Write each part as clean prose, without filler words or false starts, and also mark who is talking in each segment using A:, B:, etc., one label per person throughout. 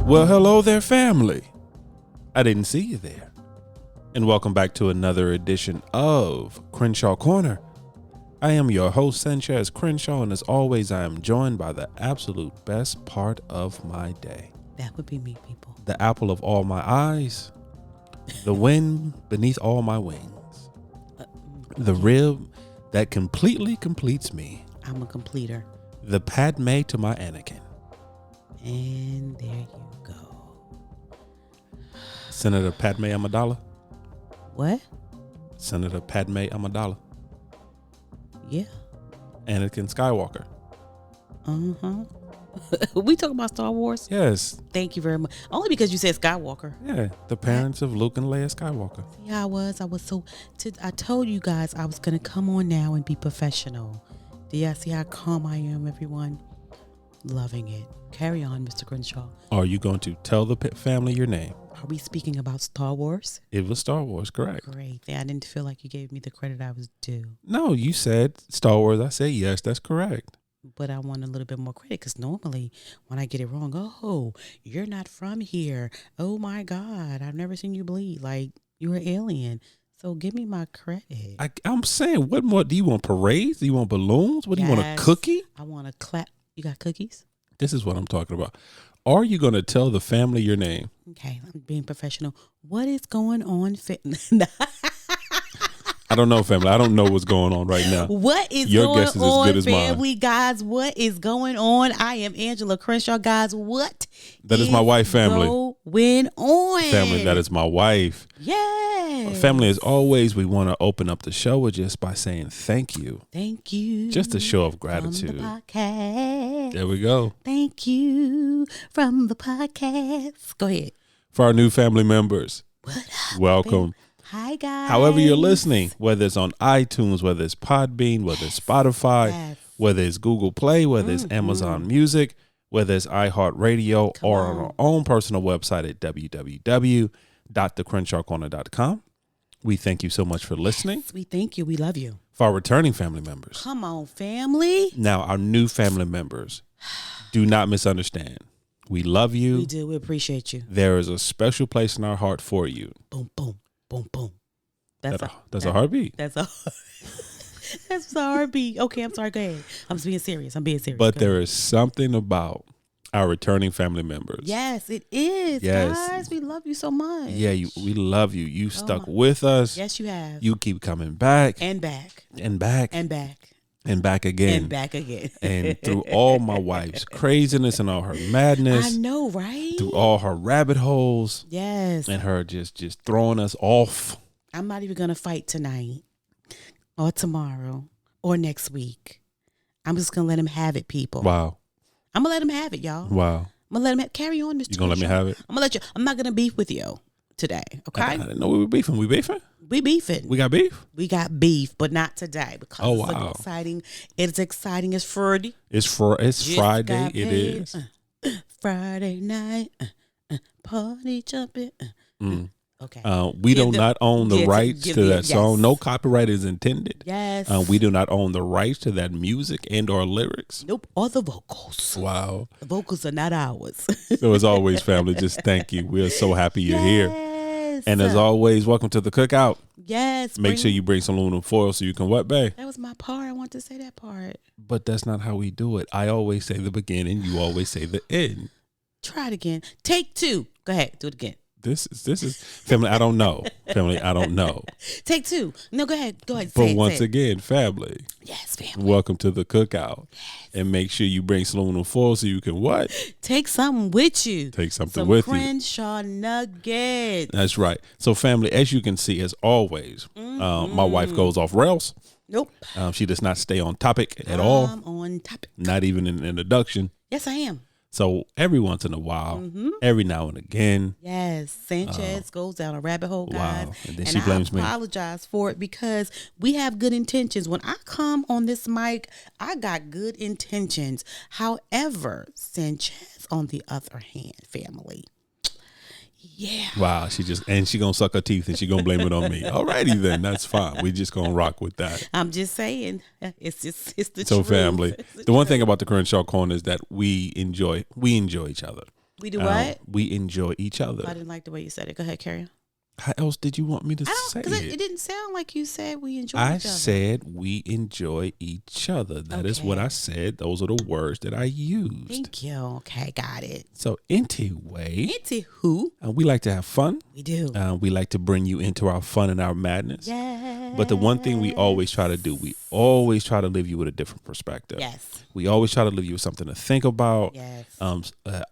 A: Well, hello there, family. I didn't see you there. And welcome back to another edition of Crenshaw Corner. I am your host, Sanchez Crenshaw, and as always, I am joined by the absolute best part of my day.
B: That would be me, people.
A: The apple of all my eyes, the wind beneath all my wings, the rib that completely completes me.
B: I'm a completer.
A: The Padme to my Anakin.
B: And there you go.
A: Senator Padme Amidala.
B: What?
A: Senator Padme Amidala.
B: Yeah.
A: Anakin Skywalker.
B: We talking about Star Wars?
A: Yes.
B: Thank you very much. Only because you said Skywalker.
A: Yeah. The parents of Luke and Leia Skywalker.
B: See how I was so... I told you guys I was going to come on now and be professional. Do y'all see how calm I am, everyone? Loving it. Carry on, Mr. Crenshaw.
A: Are you going to tell the family your name?
B: Are we speaking about Star Wars?
A: It was Star Wars, correct.
B: Great. I didn't feel like you gave me the credit I was due.
A: No, you said Star Wars. I said, yes, that's correct.
B: But I want a little bit more credit because normally when I get it wrong, oh, you're not from here. Oh, my God. I've never seen you bleed. Like, you're an alien. So give me my credit.
A: I'm saying, what more? Do you want parades? Do you want balloons? What do you want, a cookie?
B: I want a clap. You got cookies?
A: This is what I'm talking about. Are you going to tell the family your name?
B: Okay, I'm being professional. What is going on?
A: I don't know, family. I don't know what's going on right now.
B: What is
A: Your
B: going
A: guess is
B: on,
A: as good as
B: family,
A: mine.
B: guys? What is going on? I am Angela Crenshaw, guys. What
A: That is my wife, family.
B: Going on?
A: Family, that is my wife.
B: Yes.
A: Family, as always, we want to open up the show with just by saying thank you.
B: Thank you.
A: Just a show of gratitude.
B: From the podcast.
A: There we go.
B: Thank you from the podcast. Go ahead.
A: For our new family members,
B: What up,
A: welcome.
B: babe? Hi, guys.
A: However you're listening, whether it's on iTunes, whether it's Podbean, whether it's Spotify,
B: Yes.
A: whether it's Google Play, whether it's Amazon Music, whether it's iHeartRadio, or on our own personal website at www.thecrenshawcorner.com. We thank you so much for listening.
B: We thank you. We love you.
A: For our returning family members.
B: Come on, family.
A: Now, our new family members, do not misunderstand. We love you.
B: We do. We appreciate you.
A: There is a special place in our heart for you.
B: Boom, boom, boom, boom.
A: That's a heartbeat.
B: That's a heartbeat. Okay, I'm sorry. Go ahead. I'm being serious.
A: But there is something about our returning family members.
B: Yes, it is.
A: Yes.
B: Guys, we love you so much.
A: Yeah, we love you. You stuck with us.
B: Yes, you have.
A: You keep coming back.
B: And back.
A: And back.
B: And back.
A: And back again.
B: And back again.
A: And through all my wife's craziness and all her madness.
B: I know, right?
A: Through all her rabbit holes.
B: Yes.
A: And her just throwing us off.
B: I'm not even going to fight tonight or tomorrow or next week. I'm just going to let him have it, people.
A: Wow.
B: I'm going to let him have it, y'all.
A: Wow.
B: I'm going to let him carry on, Mr.
A: You going to let me have it?
B: I'm going to let you. I'm not going to beef with you today, okay?
A: I didn't know we were beefing. We beefing?
B: We beefing.
A: We got beef?
B: We got beef, but not today because
A: wow.
B: it's exciting. It's exciting. It's Friday.
A: It's Friday. It is.
B: Friday night. Party jumping. Okay.
A: We do not own the rights to that song. No copyright is intended.
B: Yes.
A: We do not own the rights to that music and or lyrics.
B: Nope. Or the vocals.
A: Wow.
B: The vocals are not ours.
A: So as always, family, just thank you. We're so happy you're here. And as always, welcome to the cookout.
B: Yes.
A: Make sure you bring some aluminum foil so you can what, babe?
B: That was my part. I want to say that part.
A: But that's not how we do it. I always say the beginning. You always say the end.
B: Try it again. Take two. Go ahead. Do it again.
A: This is family. I don't know. Family, I don't know.
B: Take two. No, go ahead. Go ahead.
A: But once again, family.
B: Yes, family.
A: Welcome to the cookout. Yes. And make sure you bring some aluminum foil so you can what?
B: Take something with you.
A: Take something with you.
B: Crenshaw nuggets.
A: That's right. So family, as you can see, as always, my wife goes off rails.
B: Nope.
A: She does not stay on topic at all.
B: I'm on topic.
A: Not even in an introduction.
B: Yes, I am.
A: So every once in a while, every now and again.
B: Yes, Sanchez goes down a rabbit hole, guys.
A: Wow. And then she blames me.
B: I apologize for it because we have good intentions. When I come on this mic, I got good intentions. However, Sanchez, on the other hand, family, Yeah.
A: Wow, she gonna suck her teeth and she gonna blame it on me. Alrighty then, that's fine. We just gonna rock with that.
B: I'm just saying, it's the
A: so
B: truth.
A: family. The one thing about the Crenshaw Corner is that we enjoy each other.
B: We do what?
A: We enjoy each other.
B: I didn't like the way you said it. Go ahead, carry on.
A: How else did you want me to say
B: Because
A: it?
B: it didn't sound like you said we enjoy each
A: I
B: other.
A: said we enjoy each other. That is what I said. Those are the words that I used.
B: Thank you. Okay, got it.
A: So anyway,
B: Who?
A: we like to have fun.
B: We do.
A: We like to bring you into our fun and our madness.
B: Yes.
A: But the one thing we always try to do, we always try to leave you with a different perspective.
B: Yes.
A: We always try to leave you with something to think about.
B: Yes.
A: An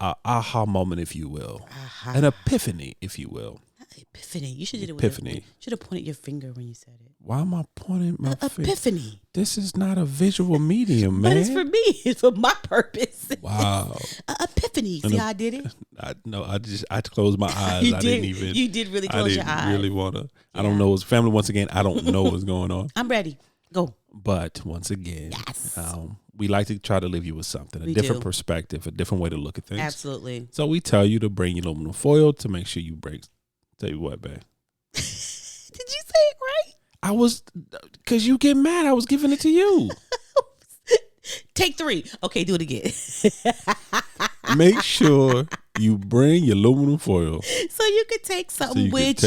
A: aha moment, if you will. An epiphany, if you will.
B: Epiphany. You should have
A: Epiphany.
B: Should have pointed your finger when you said it.
A: Why am I pointing my finger?
B: Epiphany.
A: This is not a visual medium, man.
B: But it's for me. It's for my purpose.
A: Wow.
B: Epiphany. See how I did it?
A: I closed my eyes.
B: You did really close your eyes.
A: I didn't really want to. I don't know. It's family. Once again, I don't know what's going on.
B: I'm ready. Go.
A: But once again,
B: yes.
A: We like to try to leave you with something, a different perspective, a different way to look at things.
B: Absolutely.
A: So we tell you to bring your aluminum foil to make sure you break. Tell you what, babe.
B: Did you say it right?
A: I was, because you get mad. I was giving it to you.
B: Take 3. Okay, do it again.
A: Make sure you bring your aluminum foil.
B: So you could take something with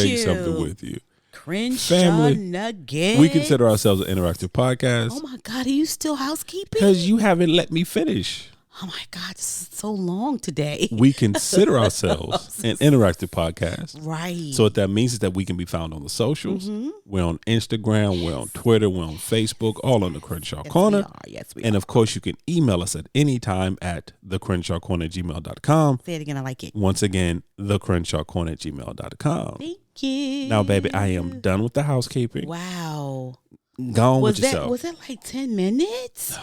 B: you. Crenshaw
A: Family,
B: Nuggets.
A: we consider ourselves an interactive podcast.
B: Oh my God, are you still housekeeping?
A: Because you haven't let me finish.
B: Oh my God, this is so long today.
A: We consider ourselves an interactive podcast.
B: Right.
A: So what that means is that we can be found on the socials. Mm-hmm. We're on Instagram, we're on Twitter, we're on Facebook, all on the Crenshaw Corner.
B: Yes, we are.
A: And of course, you can email us at any time at thecrenshawcorner@gmail.com.
B: Say it again, I like it.
A: Once again, thecrenshawcorner@gmail.com.
B: Thank you.
A: Now, baby, I am done with the housekeeping.
B: Wow.
A: Go on with yourself.
B: Was it like 10 minutes?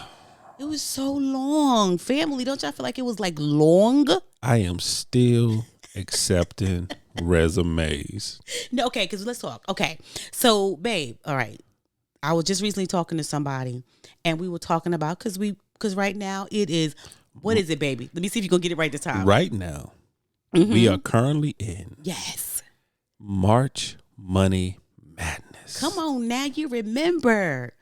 B: It was so long. Family, don't y'all feel like it was like long?
A: I am still accepting resumes.
B: No, okay, because let's talk. Okay. So, babe, all right. I was just recently talking to somebody and we were talking about, because right now it is, what is it, baby? Let me see if you're going to get it right this time.
A: Right now, we are currently in March Money Madness.
B: Come on now, you remember.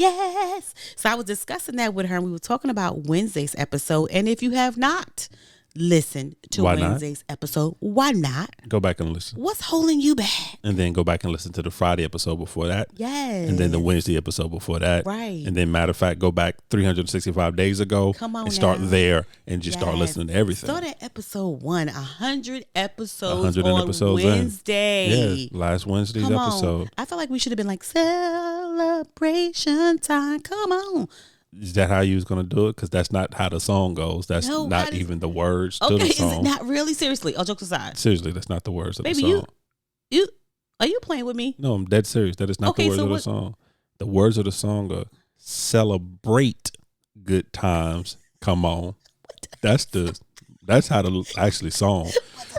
B: Yes. So I was discussing that with her and we were talking about Wednesday's episode. And if you have not listened to Wednesday's episode, why not?
A: Go back and listen.
B: What's holding you back?
A: And then go back and listen to the Friday episode before that.
B: Yes.
A: And then the Wednesday episode before that.
B: Right.
A: And then, matter of fact, go back 365 days ago.
B: Come on
A: and start
B: now.
A: there and just start listening to everything.
B: Start at episode 1. 100 episodes
A: 100
B: on
A: episodes
B: Wednesday.
A: Yes, last Wednesday's episode.
B: I feel like we should have been like, celebration time. Come on.
A: Is that how you was going to do it? Because that's not how the song goes. That's not even the words to the song.
B: Is it not really? Seriously. All jokes aside.
A: Seriously, that's not the words of
B: Baby,
A: the song.
B: Are you playing with me?
A: No, I'm dead serious. That is not the words of the song. The words of the song are celebrate good times. Come on. That's how the actually song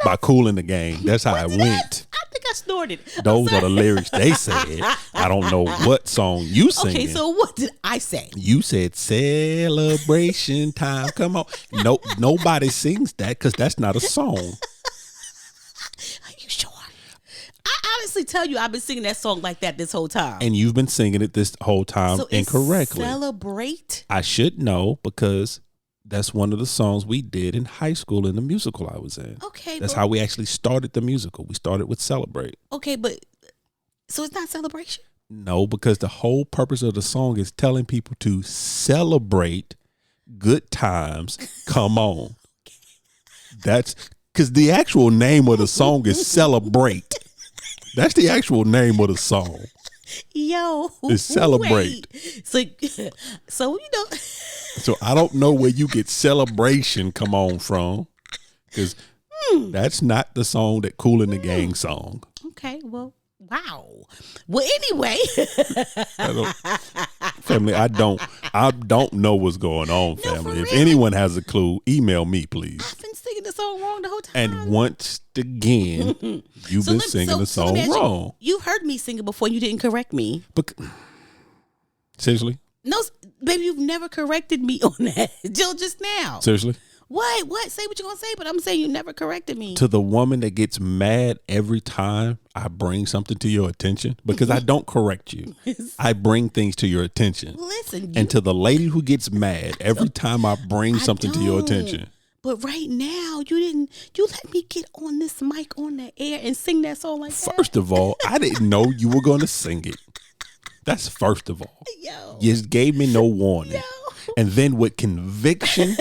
A: by Kool and the Gang. That's how it went.
B: I think I snorted.
A: Those are the lyrics they said. I don't know what song you singing.
B: Okay, so what did I say?
A: You said celebration time. Come on. No, nobody sings that because that's not a song.
B: Are you sure? I honestly tell you, I've been singing that song like that this whole time.
A: And you've been singing it this whole time incorrectly.
B: Celebrate?
A: I should know because that's one of the songs we did in high school in the musical I was in.
B: Okay.
A: That's how we actually started the musical. We started with Celebrate.
B: Okay, but so it's not celebration?
A: No, because the whole purpose of the song is telling people to celebrate good times. Come on. That's because the actual name of the song is Celebrate. That's the actual name of the song.
B: Yo,
A: it's Celebrate.
B: Wait. So you know.
A: So I don't know where you get celebration come on from, because that's not the song that Kool and the Gang song.
B: Okay, well, wow. Well, anyway,
A: family, I don't know what's going on, family. If anyone has a clue, email me, please.
B: I've been singing the song wrong the whole time.
A: And once again, you've been singing the song wrong.
B: You've heard me sing it before. You didn't correct me.
A: Seriously?
B: No, baby, you've never corrected me on that till just now.
A: Seriously?
B: What? Say what you're going to say, but I'm saying you never corrected me.
A: To the woman that gets mad every time I bring something to your attention, because I don't correct you. I bring things to your attention.
B: Listen.
A: And to the lady who gets mad every time I bring something to your attention.
B: But right now, you let me get on this mic on the air and sing that song like that.
A: First of all, I didn't know you were going to sing it. That's first of all.
B: Yo.
A: You just gave me no warning.
B: Yo.
A: And then with conviction,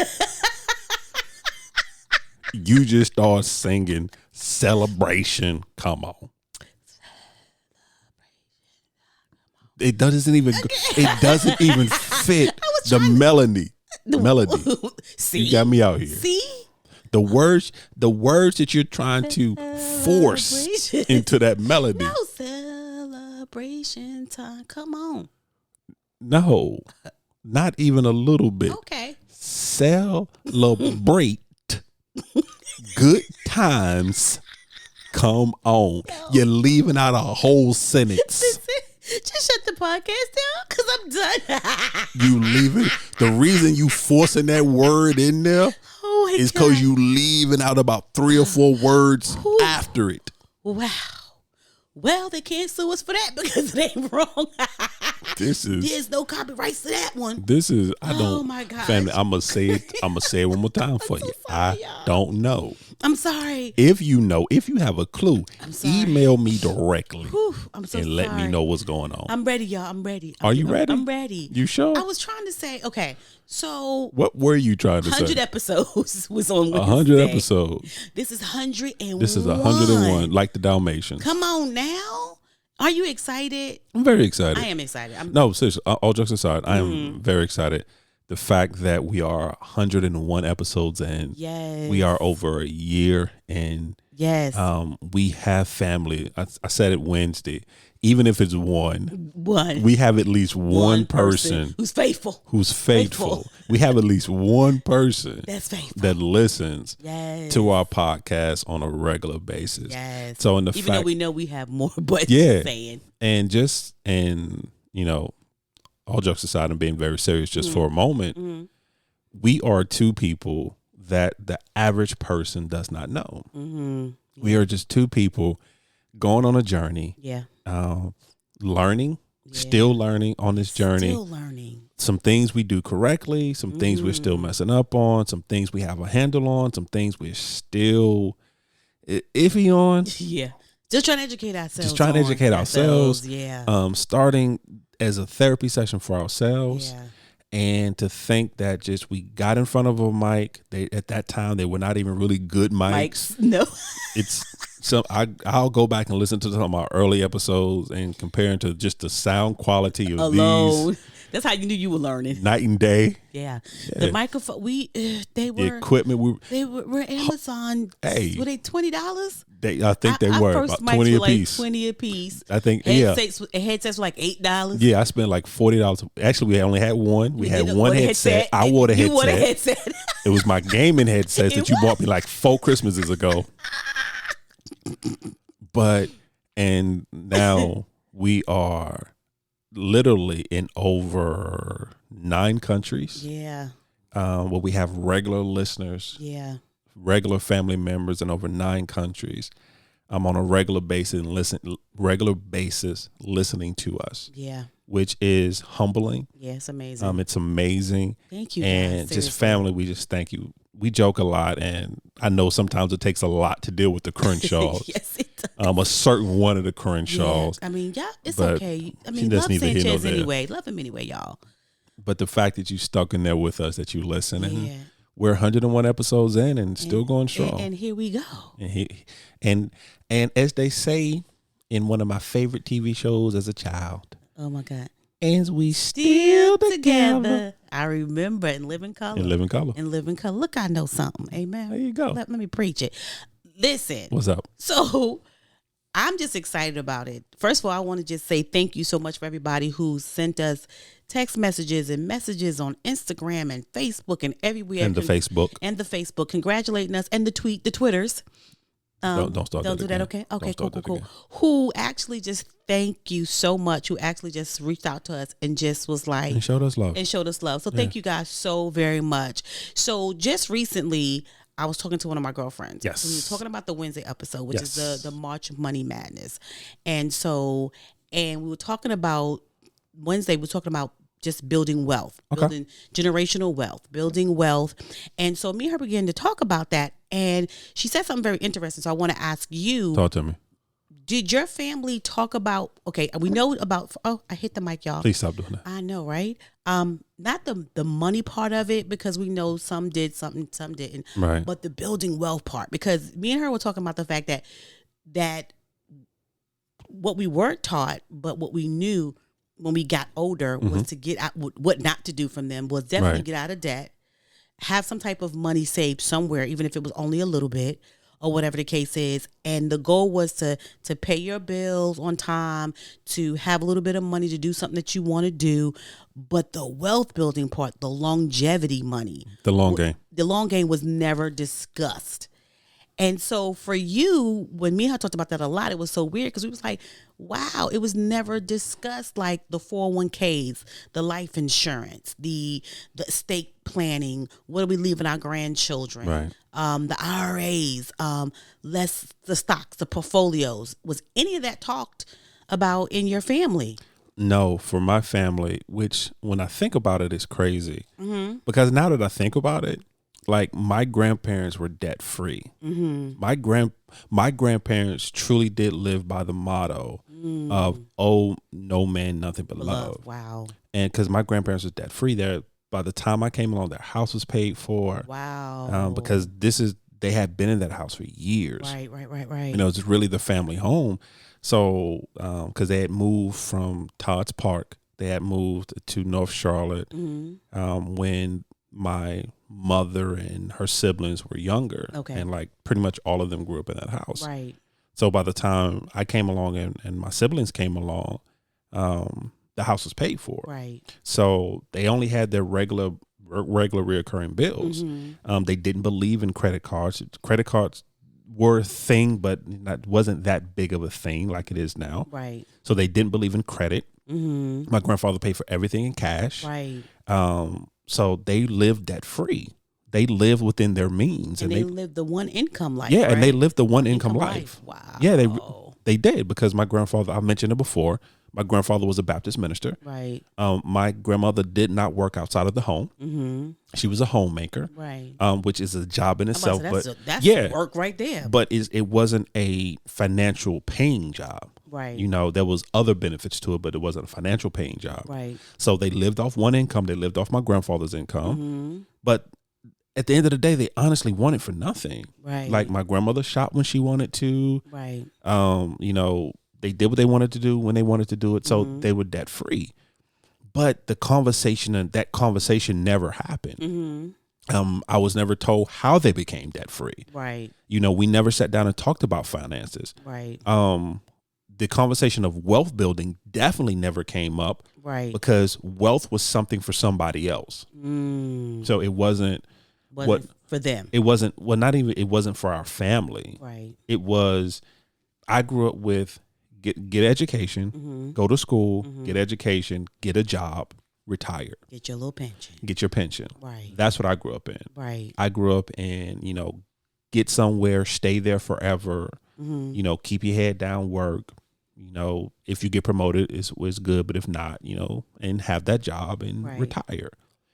A: you just start singing Celebration. Come on. It doesn't even fit the melody.
B: See?
A: You got me out here.
B: See?
A: The words that you're trying to force into that melody.
B: No celebration time. Come on.
A: No, not even a little bit.
B: Okay.
A: Celebrate good times. Come on. You're leaving out a whole sentence.
B: Just shut the podcast down because I'm done.
A: You leaving. The reason you forcing that word in there is because you leaving out about 3 or 4 words after it.
B: Wow. Well, they can't sue us for that because it ain't wrong. There's no copyrights to that one.
A: Oh
B: my God.
A: Family, I'm gonna say it one more time for you.
B: Sorry,
A: I don't know.
B: I'm sorry.
A: If you know, if you have a clue, email me directly.
B: I'm so
A: and let me know what's going on.
B: I'm ready, y'all. I'm ready.
A: Are you ready?
B: I'm ready.
A: You sure?
B: I was trying to say, okay, so
A: what were you trying to say?
B: 100 episodes was on Wednesday.
A: 100 episodes.
B: This is 101.
A: This is 101, like the Dalmatians.
B: Come on now. Are you excited?
A: I'm very excited.
B: I am excited.
A: No, seriously, all jokes aside, I am very excited. The fact that we are 101 episodes in.
B: Yes.
A: We are over a year in.
B: Yes.
A: We have family. I said it Wednesday. Even if it's one,
B: we
A: have at least one person
B: who's faithful.
A: We have at least one person
B: that's faithful
A: that listens to our podcast on a regular basis.
B: Yes.
A: So even
B: though we know we have more, but saying
A: and you know, all jokes aside and being very serious, just for a moment, we are 2 people that the average person does not know. We are just 2 people going on a journey. Learning, still learning on this journey.
B: Still learning.
A: Some things we do correctly, some things we're still messing up on, some things we have a handle on, some things we're still iffy on.
B: Yeah. Just trying to educate ourselves. Yeah.
A: Starting as a therapy session for ourselves. Yeah. And to think that just we got in front of a mic. At that time they were not even really good mics.
B: No.
A: So I'll go back and listen to some of our early episodes and comparing to just the sound quality of these.
B: That's how you knew you were learning.
A: Night and day.
B: Yeah. The microphone
A: the equipment
B: they were Amazon. Were they $20?
A: I think they were about 20 a piece.
B: Like 20 a piece.
A: I think
B: headsets were like $8.
A: Yeah, I spent like $40. Actually, we only had one. We had one headset. I wore the headset.
B: You wore the headset.
A: It was my gaming headset that you bought me like 4 Christmases ago. And now we are literally in over 9 countries.
B: Yeah.
A: Where we have regular listeners.
B: Yeah.
A: Regular family members in over 9 countries. I'm on a regular basis listening to us.
B: Yeah.
A: Which is humbling.
B: Yeah, it's amazing.
A: It's amazing.
B: Thank you.
A: And
B: guys,
A: just family, we just thank you. We joke a lot, and I know sometimes it takes a lot to deal with the Crenshaws.
B: Yes, it does.
A: A certain one of the Crenshaws.
B: Yeah. I mean, it's okay. I mean, love Sanchez anyway. Love him anyway, y'all.
A: But the fact that you stuck in there with us, that you listen, and we're 101 episodes in and still going strong.
B: And here we go.
A: And as they say in one of my favorite TV shows as a child.
B: Oh my God.
A: And we still together.
B: I remember in Living Color.
A: In Living Color.
B: Look, I know something. Amen.
A: There you go.
B: Let me preach it. Listen.
A: What's up?
B: So I'm just excited about it. First of all, I want to just say thank you so much for everybody who sent us text messages and messages on Instagram and Facebook and everywhere.
A: And the Facebook.
B: Congratulating us. And the Twitters.
A: Don't start
B: Don't
A: that
B: do
A: again.
B: that, okay? Okay, cool. Who actually just thank you so much, who actually just reached out to us and just was like...
A: And showed us love.
B: So thank you guys so very much. So just recently, I was talking to one of my girlfriends.
A: Yes.
B: We were talking about the Wednesday episode, which is the March Money Madness. And we were talking about... Wednesday, we were talking about just building wealth, building generational wealth, building wealth. And so me and her began to talk about that. And she said something very interesting. So I want to ask you.
A: Talk to me.
B: Did your family talk about, okay, we know about, oh, I hit the mic, y'all.
A: Please stop doing that.
B: I know, right? Not the money part of it, because we know some did something, some didn't.
A: Right.
B: But the building wealth part, because me and her were talking about the fact that what we weren't taught, but what we knew when we got older was to get out, what not to do from them was definitely get out of debt, have some type of money saved somewhere, even if it was only a little bit or whatever the case is. And the goal was to pay your bills on time, to have a little bit of money to do something that you want to do. But the wealth building part, the longevity money,
A: the long game
B: was never discussed. And so for you, when me and her talked about that a lot, it was so weird because we was like, wow, it was never discussed, like the 401ks, the life insurance, the estate planning, what are we leaving our grandchildren,
A: right?
B: The IRAs, the stocks, the portfolios. Was any of that talked about in your family?
A: No, for my family, which when I think about it is crazy, because now that I think about it, like my grandparents were debt free. My grandparents truly did live by the motto of no man, nothing but love.
B: Wow.
A: And because my grandparents were debt free, there by the time I came along, their house was paid for.
B: Wow.
A: Because they had been in that house for years.
B: Right.
A: It's really the family home. So because they had moved from Todd's Park, they had moved to North Charlotte when my mother and her siblings were younger. And like pretty much all of them grew up in that house.
B: Right.
A: So by the time I came along and my siblings came along, the house was paid for.
B: Right.
A: So they only had their regular reoccurring bills. They didn't believe in credit cards. Credit cards were a thing, but wasn't that big of a thing like it is now.
B: Right.
A: So they didn't believe in credit. My grandfather paid for everything in cash.
B: Right.
A: So they lived debt free. They lived within their means,
B: and they lived the one income life.
A: Yeah,
B: right?
A: and they lived the one income life.
B: Wow.
A: Yeah, they did, because my grandfather, I mentioned it before, my grandfather was a Baptist minister.
B: Right.
A: My grandmother did not work outside of the home. She was a homemaker.
B: Right.
A: Which is a job in itself.
B: That's work right there.
A: But it wasn't a financial paying job.
B: Right.
A: There was other benefits to it, but it wasn't a financial paying job.
B: Right.
A: So they lived off one income. They lived off my grandfather's income. But at the end of the day, they honestly wanted for nothing.
B: Right.
A: Like my grandmother shopped when she wanted to.
B: Right.
A: They did what they wanted to do when they wanted to do it. So they were debt free. But that conversation never happened. I was never told how they became debt free.
B: Right.
A: We never sat down and talked about finances.
B: Right.
A: The conversation of wealth building definitely never came up.
B: Right.
A: Because wealth was something for somebody else. So it wasn't
B: for them.
A: It wasn't, it wasn't for our family.
B: Right.
A: It was, I grew up with get education, go to school, get education, get a job, retire.
B: Get your little pension.
A: Get your pension.
B: Right.
A: That's what I grew up in.
B: Right.
A: I grew up in, get somewhere, stay there forever, keep your head down, work. If you get promoted, it's good, but if not, and have that job and retire.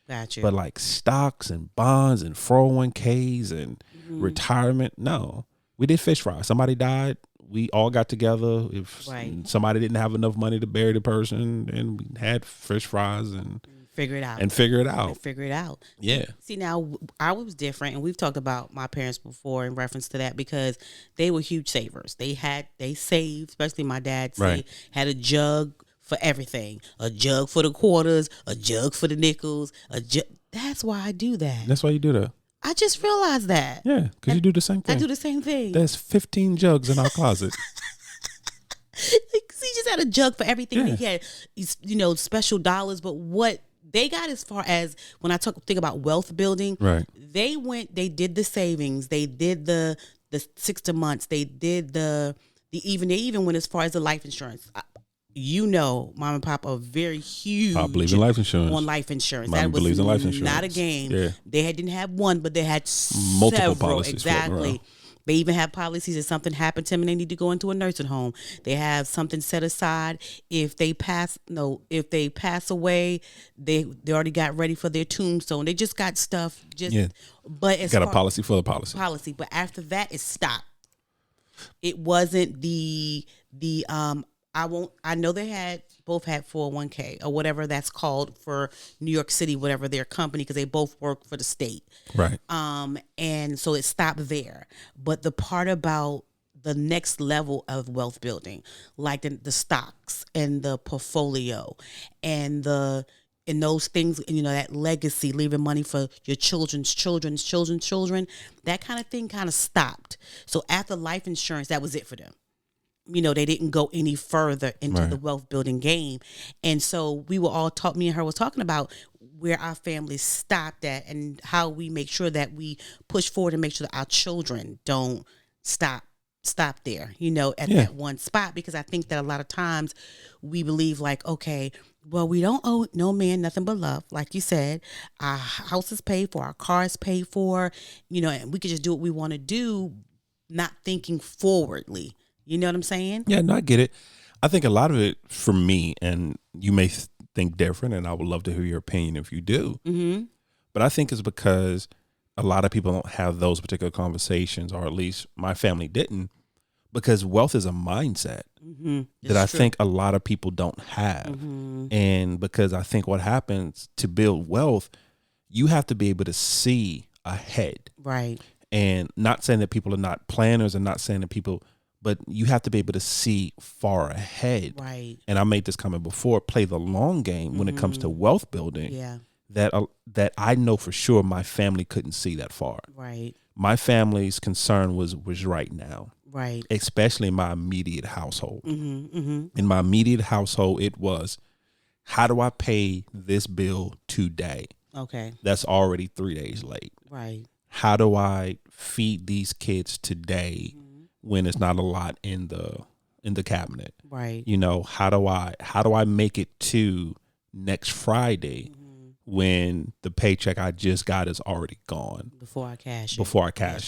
B: Gotcha.
A: But like stocks and bonds and 401ks and retirement, no. We did fish fry. Somebody died, we all got together. If somebody didn't have enough money to bury the person, and we had fish fries and
B: figure it out.
A: Yeah.
B: See, now I was different, and we've talked about my parents before in reference to that, because they were huge savers. They saved, especially my dad had a jug for everything. A jug for the quarters, a jug for the nickels, that's why I do that.
A: That's why you do that.
B: I just realized that.
A: Yeah, because you do the same thing.
B: I do the same thing.
A: There's 15 jugs in our closet.
B: He just had a jug for everything. Yeah. He had, special dollars. But what they got, as far as when I think about wealth building, they did the savings. They did the 6 months. They did they even went as far as the life insurance. Mom and pop are very huge.
A: I believe in life insurance.
B: On life insurance.
A: Mommy believes in life insurance.
B: Not a game.
A: Yeah.
B: They didn't have one, but they had
A: multiple
B: several.
A: policies.
B: Exactly. They even have policies if something happened to them and they need to go into a nursing home. They have something set aside if they pass. No, if they pass away, they already got ready for their tombstone. They just got stuff. But as
A: got a policy for the policy.
B: But after that, it stopped. It wasn't the I know they both had 401k or whatever that's called for New York City, whatever their company, because they both work for the state.
A: Right.
B: And so it stopped there. But the part about the next level of wealth building, like the stocks and the portfolio and those things, that legacy, leaving money for your children's children, that kind of thing kind of stopped. So after life insurance, that was it for them. They didn't go any further into the wealth building game. And so we were all me and her was talking about where our family stopped at and how we make sure that we push forward and make sure that our children don't stop there, at that one spot. Because I think that a lot of times we believe like, okay, well, we don't owe no man nothing but love. Like you said, our house is paid for, our car is paid for, and we could just do what we want to do, not thinking forwardly. You know what I'm saying?
A: Yeah, no, I get it. I think a lot of it for me, and you may think different, and I would love to hear your opinion if you do.
B: Mm-hmm.
A: But I think it's because a lot of people don't have those particular conversations, or at least my family didn't, because wealth is a mindset that I think a lot of people don't have.
B: Mm-hmm.
A: And because I think what happens to build wealth, you have to be able to see ahead.
B: Right.
A: And not saying that people are not planners, and not saying that people, but you have to be able to see far ahead.
B: Right.
A: And I made this comment before, play the long game when it comes to wealth building.
B: Yeah.
A: That I know for sure my family couldn't see that far.
B: Right.
A: My family's concern was right now.
B: Right.
A: Especially in my immediate household.
B: Mm-hmm. Mm-hmm.
A: In my immediate household, it was, how do I pay this bill today?
B: Okay.
A: That's already 3 days late.
B: Right.
A: How do I feed these kids today when it's not a lot in the cabinet?
B: Right.
A: How do I make it to next Friday when the paycheck I just got is already gone?
B: Before I cash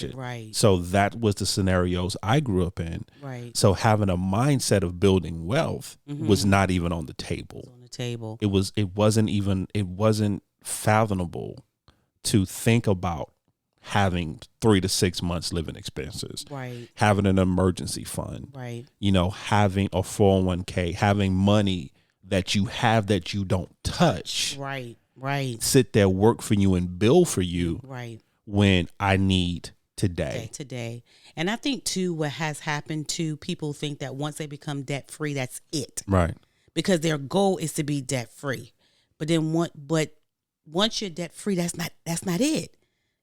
B: it. Right.
A: So that was the scenarios I grew up in.
B: Right.
A: So having a mindset of building wealth was not even on the table.
B: On the table.
A: It wasn't fathomable to think about having 3 to 6 months living expenses,
B: right?
A: Having an emergency fund,
B: right?
A: Having a 401k, having money that you have that you don't touch,
B: right?
A: Sit there, work for you, and bill for you,
B: right?
A: When I need today.
B: And I think too, what has happened to people think that once they become debt free, that's it,
A: right?
B: Because their goal is to be debt free, but once you're debt free, that's not it.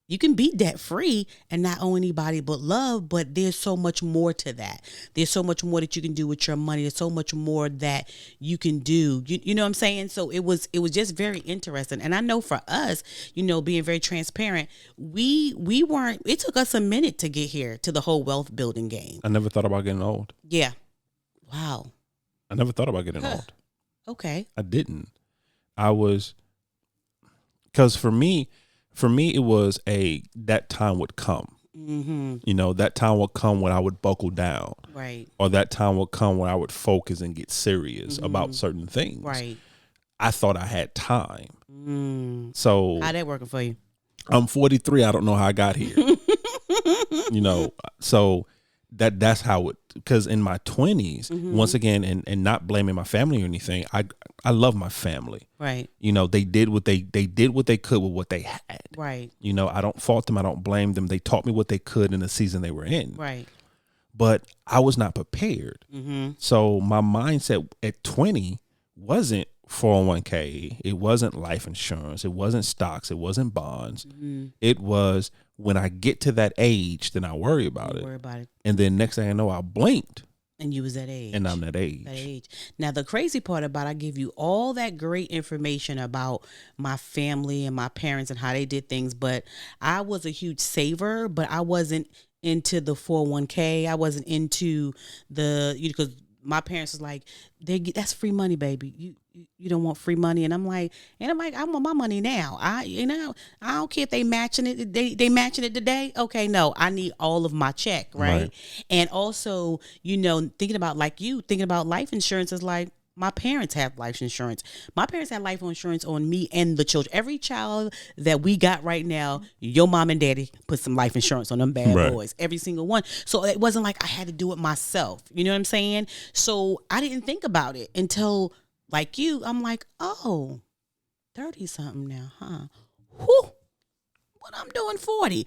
B: You can be debt free and not owe anybody but love, but there's so much more to that. There's so much more that you can do with your money. There's so much more that you can do. You know what I'm saying? So it was just very interesting. And I know for us, being very transparent, we weren't. It took us a minute to get here to the whole wealth building game.
A: I never thought about getting old.
B: Yeah. Wow.
A: I never thought about getting old.
B: Okay.
A: I didn't. Because for me, it was that time would come. Mm-hmm. That time would come when I would buckle down.
B: Right.
A: Or that time would come when I would focus and get serious about certain things.
B: Right.
A: I thought I had time. So
B: how that working for you?
A: I'm 43. I don't know how I got here. So that's how it, because in my 20s, once again, and not blaming my family or anything, I love my family.
B: Right.
A: They did what they could with what they had.
B: Right.
A: I don't fault them. I don't blame them. They taught me what they could in the season they were in.
B: Right.
A: But I was not prepared. So my mindset at 20 wasn't 401k. It wasn't life insurance. It wasn't stocks. It wasn't bonds. It was, when I get to that age, then I worry about it. And then next thing I know, I blinked.
B: And you was that age.
A: And I'm that age.
B: Now, the crazy part about, I give you all that great information about my family and my parents and how they did things, but I was a huge saver, but I wasn't into the 401k. I wasn't into because my parents was like, that's free money, baby. You don't want free money. And I'm like, I want my money now. I don't care if they matching it. They matching it today. Okay, no, I need all of my check, right? And also, thinking about life insurance is like, my parents have life insurance. My parents had life insurance on me and the children. Every child that we got right now, your mom and daddy put some life insurance on them bad boys. Every single one. So it wasn't like I had to do it myself. You know what I'm saying? So I didn't think about it until, like you, I'm like, oh, 30-something now, huh? Whew, what I'm doing 40.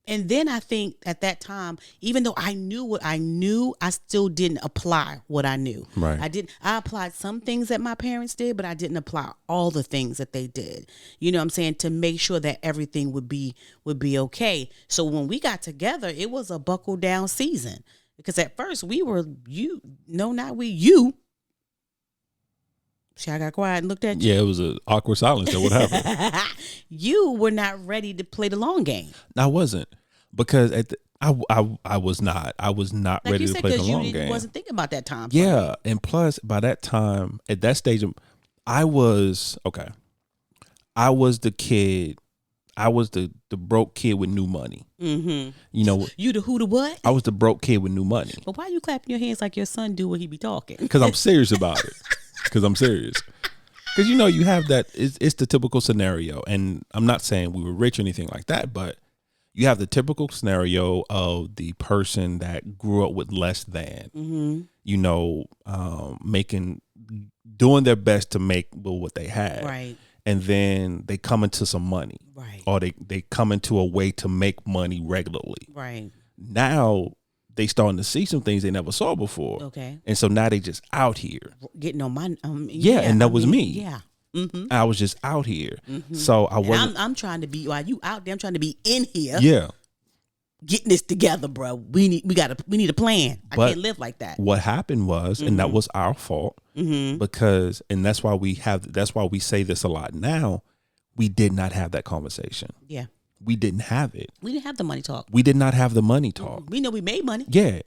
B: And then I think at that time, even though I knew what I knew, I still didn't apply what I knew.
A: Right.
B: I applied some things that my parents did, but I didn't apply all the things that they did. You know what I'm saying? To make sure that everything would be okay. So when we got together, it was a buckle down season. Because at first you. See, I got quiet and looked at you.
A: Yeah, it was an awkward silence. So what happened?
B: You were not ready to play the long game.
A: I wasn't, because I was not. I was not
B: like
A: ready to play the long game.
B: You wasn't thinking about that time.
A: Yeah, and plus by that time, at that stage, I was the kid. I was the broke kid with new money. Mm-hmm.
B: You the who the what?
A: I was the broke kid with new money.
B: But why you clapping your hands like your son do when he be talking?
A: Because I'm serious about it. Because I'm serious. Because you have that. It's the typical scenario, and I'm not saying we were rich or anything like that, but you have the typical scenario of the person that grew up with less than, doing their best to make what they had,
B: right?
A: And then they come into some money,
B: right?
A: Or they come into a way to make money regularly,
B: right? Now
A: they starting to see some things they never saw before.
B: Okay.
A: And so now they just out here
B: getting on my
A: and that was me.
B: Yeah. Mm-hmm.
A: I was just out here. Mm-hmm. So I wasn't.
B: I'm trying to be, while you out there, I'm trying to be in here.
A: Yeah.
B: Getting this together, bro. We need a plan. I can't live like that.
A: What happened was, and that was our fault, because, and that's why we say this a lot now, we did not have that conversation.
B: Yeah.
A: We didn't have it.
B: We didn't have the money talk.
A: We did not have the money talk.
B: We know we made money.
A: Yeah.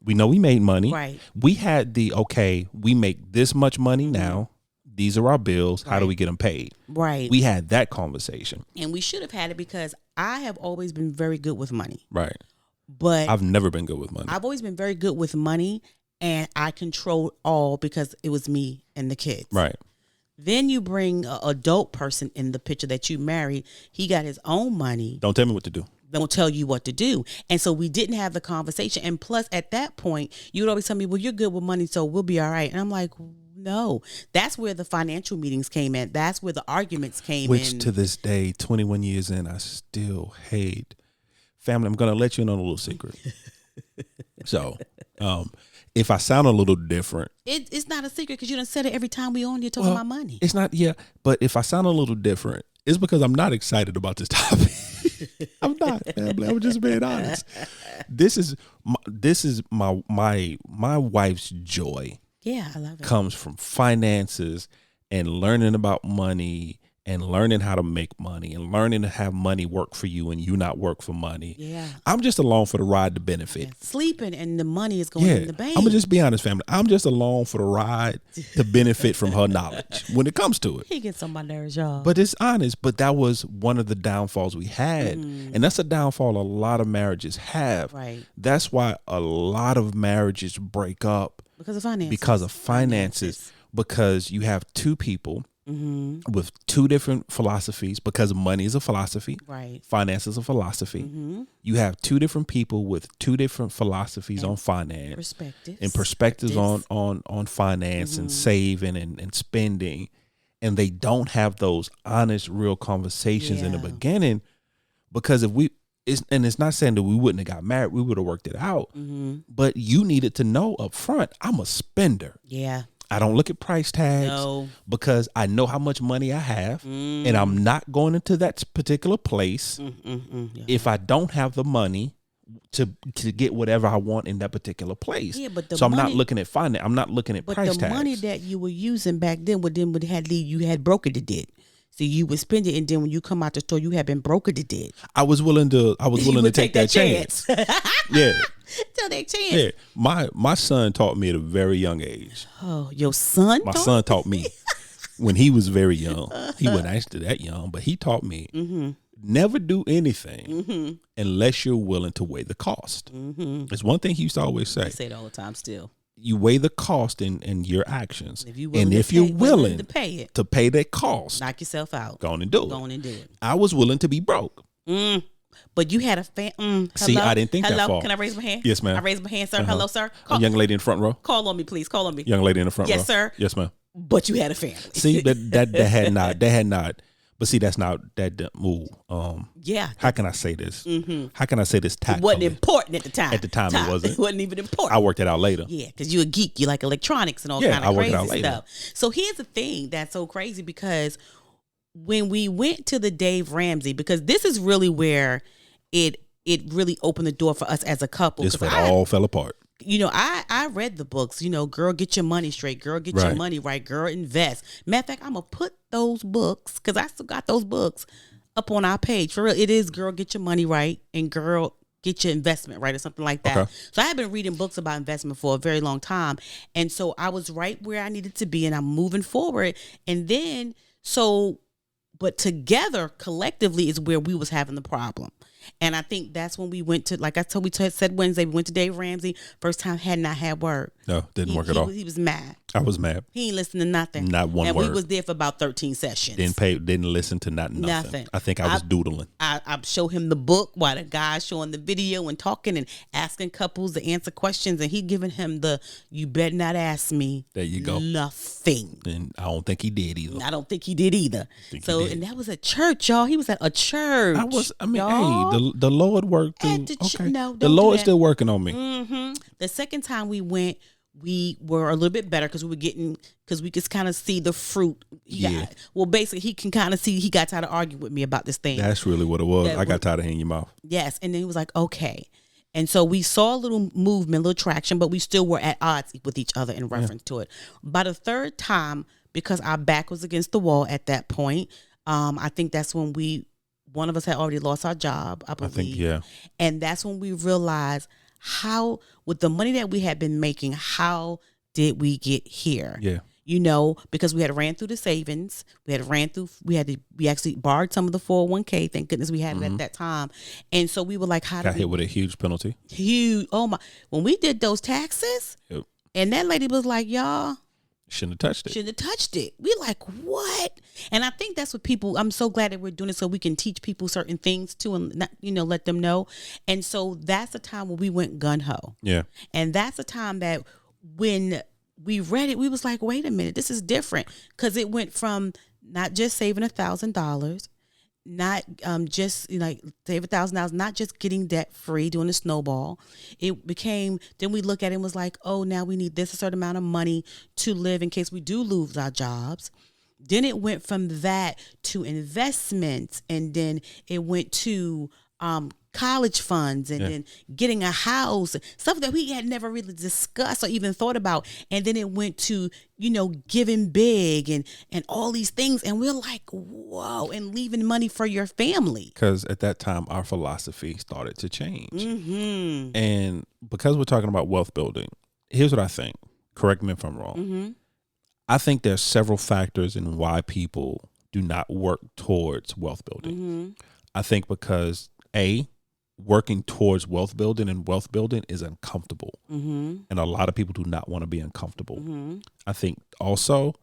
A: We know we made money.
B: Right.
A: We had we make this much money now. These are our bills. How do we get them paid?
B: Right.
A: We had that conversation.
B: And we should have had it, because I have always been very good with money.
A: Right.
B: But
A: I've never been good with money.
B: I've always been very good with money, and I controlled all because it was me and the kids.
A: Right.
B: Then you bring an adult person in the picture that you married. He got his own money.
A: Don't tell me what to do.
B: Don't tell you what to do. And so we didn't have the conversation. And plus, at that point, you would always tell me, well, you're good with money, so we'll be all right. And I'm like, no. That's where the financial meetings came in. That's where the arguments came in.
A: Which to this day, 21 years in, I still hate. Family, I'm going to let you in on a little secret. So, if I sound a little different,
B: it's not a secret, because you done said it every time we on. You're talking about money.
A: It's not, yeah. But if I sound a little different, it's because I'm not excited about this topic. I'm not, family. I'm just being honest. This is my wife's joy.
B: Yeah, I love it.
A: Comes from finances and learning about money and learning how to make money and learning to have money work for you and you not work for money.
B: Yeah.
A: I'm just along for the ride to benefit.
B: Yeah. Sleeping and the money is going in the bank.
A: I'm going to just be honest, family. I'm just along for the ride to benefit from her knowledge when it comes to it.
B: He gets on my nerves, y'all.
A: But it's honest. But that was one of the downfalls we had. And that's a downfall a lot of marriages have.
B: Right.
A: That's why a lot of marriages break up.
B: Because of finances.
A: Because you have two people with two different philosophies, because money is a philosophy.
B: Right.
A: Finance is a philosophy. You have two different people with two different philosophies on finance. Perspectives on finance and saving and spending. And they don't have those honest, real conversations in the beginning, because it's not saying that we wouldn't have got married, we would have worked it out. But you needed to know up front, I'm a spender.
B: Yeah.
A: I don't look at price tags because I know how much money I have, and I'm not going into that particular place if I don't have the money to get whatever I want in that particular place.
B: Yeah, but
A: I'm not looking at finance. I'm not looking at price tags.
B: But the money that you were using back then, you had brokered it. So you would spend it, and then when you come out the store, you have been brokered to dead.
A: I was willing to take that chance. Yeah.
B: Take that chance.
A: Yeah. My son taught me at a very young age.
B: Oh, your son?
A: My son taught me when he was very young. He wasn't actually that young, but he taught me never do anything unless you're willing to weigh the cost. It's one thing he used to always say.
B: I say it all the time still.
A: You weigh the cost in your actions.
B: If you're
A: willing
B: to pay it,
A: to pay that cost,
B: knock yourself out.
A: Go on and do it.
B: Go on and do it.
A: I was willing to be broke.
B: But you had a fan.
A: See, I didn't think that far.
B: Can I raise my hand?
A: Yes, ma'am.
B: I raise my hand, sir. Hello, sir.
A: Young lady in the front row.
B: Call on me, please. Call on me.
A: Young lady in the front row.
B: Yes, sir.
A: Yes, ma'am.
B: But you had a family.
A: See, that had not. But see, that's not that move.
B: Yeah.
A: How can I say this? How can I say this tactfully?
B: It wasn't important at the time.
A: At the time, it wasn't.
B: It wasn't even important.
A: I worked it out later.
B: Yeah, because you're a geek. You like electronics and all kind of crazy stuff. So here's the thing that's so crazy, because when we went to the Dave Ramsey, because this is really where it really opened the door for us as a couple.
A: This all fell apart.
B: You know, I read the books, girl, get your money straight. Girl, get your money right. Girl, invest. Matter of fact, I'm going to put those books, because I still got those books, up on our page. For real, it is Girl, Get Your Money Right, and Girl, Get Your Investment Right, or something like that. Okay. So I have been reading books about investment for a very long time. And so I was right where I needed to be, and I'm moving forward. And then, but together, collectively, is where we was having the problem. And I think that's when we went to, like I told, said Wednesday, we went to Dave Ramsey. First time, had not had word.
A: No, didn't work at all.
B: He was mad.
A: I was mad.
B: He ain't listened to nothing.
A: Not one word.
B: And we was there for about 13 sessions.
A: Didn't listen to nothing. I think I was doodling.
B: I show him the book while the guy's showing the video and talking and asking couples to answer questions, and he giving him you better not ask me.
A: There you go.
B: Nothing.
A: And I don't think he did either.
B: I don't think he did either. And that was at church, y'all. He was at a church.
A: Hey, the Lord worked through.
B: The
A: Lord's still working on me.
B: The second time we went, we were a little bit better, because we could kind of see the fruit. Basically, he can kind of see, he got tired of arguing with me about this thing.
A: That's really what it was. I got tired of hanging your mouth.
B: Yes. And then he was like, okay. And so we saw a little movement, a little traction, but we still were at odds with each other in reference to it. By the third time, because our back was against the wall at that point, I think that's when one of us had already lost our job, I believe.
A: I think, yeah.
B: And that's when we realized with the money that we had been making, how did we get here?
A: Yeah.
B: Because we had ran through the savings. We actually borrowed some of the 401k. Thank goodness we had it at that time. And so we were like,
A: got hit with a huge penalty.
B: Huge. Oh my. When we did those taxes, and that lady was like, y'all,
A: shouldn't have touched it.
B: We like, what? And I think that's what I'm so glad that we're doing it, so we can teach people certain things too, and not, let them know. And so that's the time when we went gun-ho.
A: Yeah. And
B: that's the time that when we read it, we was like, wait a minute, this is different. Because it went from not just saving $1,000, not just save $1,000, not just getting debt free, doing a snowball. It became, then we look at it and was like, oh, now we need a certain amount of money to live in case we do lose our jobs. Then it went from that to investments, and then it went to college funds, and then getting a house, stuff that we had never really discussed or even thought about. And then it went to, giving big and all these things. And we're like, whoa, and leaving money for your family.
A: Because at that time, our philosophy started to change. And because we're talking about wealth building, here's what I think. Correct me if I'm wrong. I think there's several factors in why people do not work towards wealth building. I think because working towards wealth building is uncomfortable. And a lot of people do not want to be uncomfortable. I think also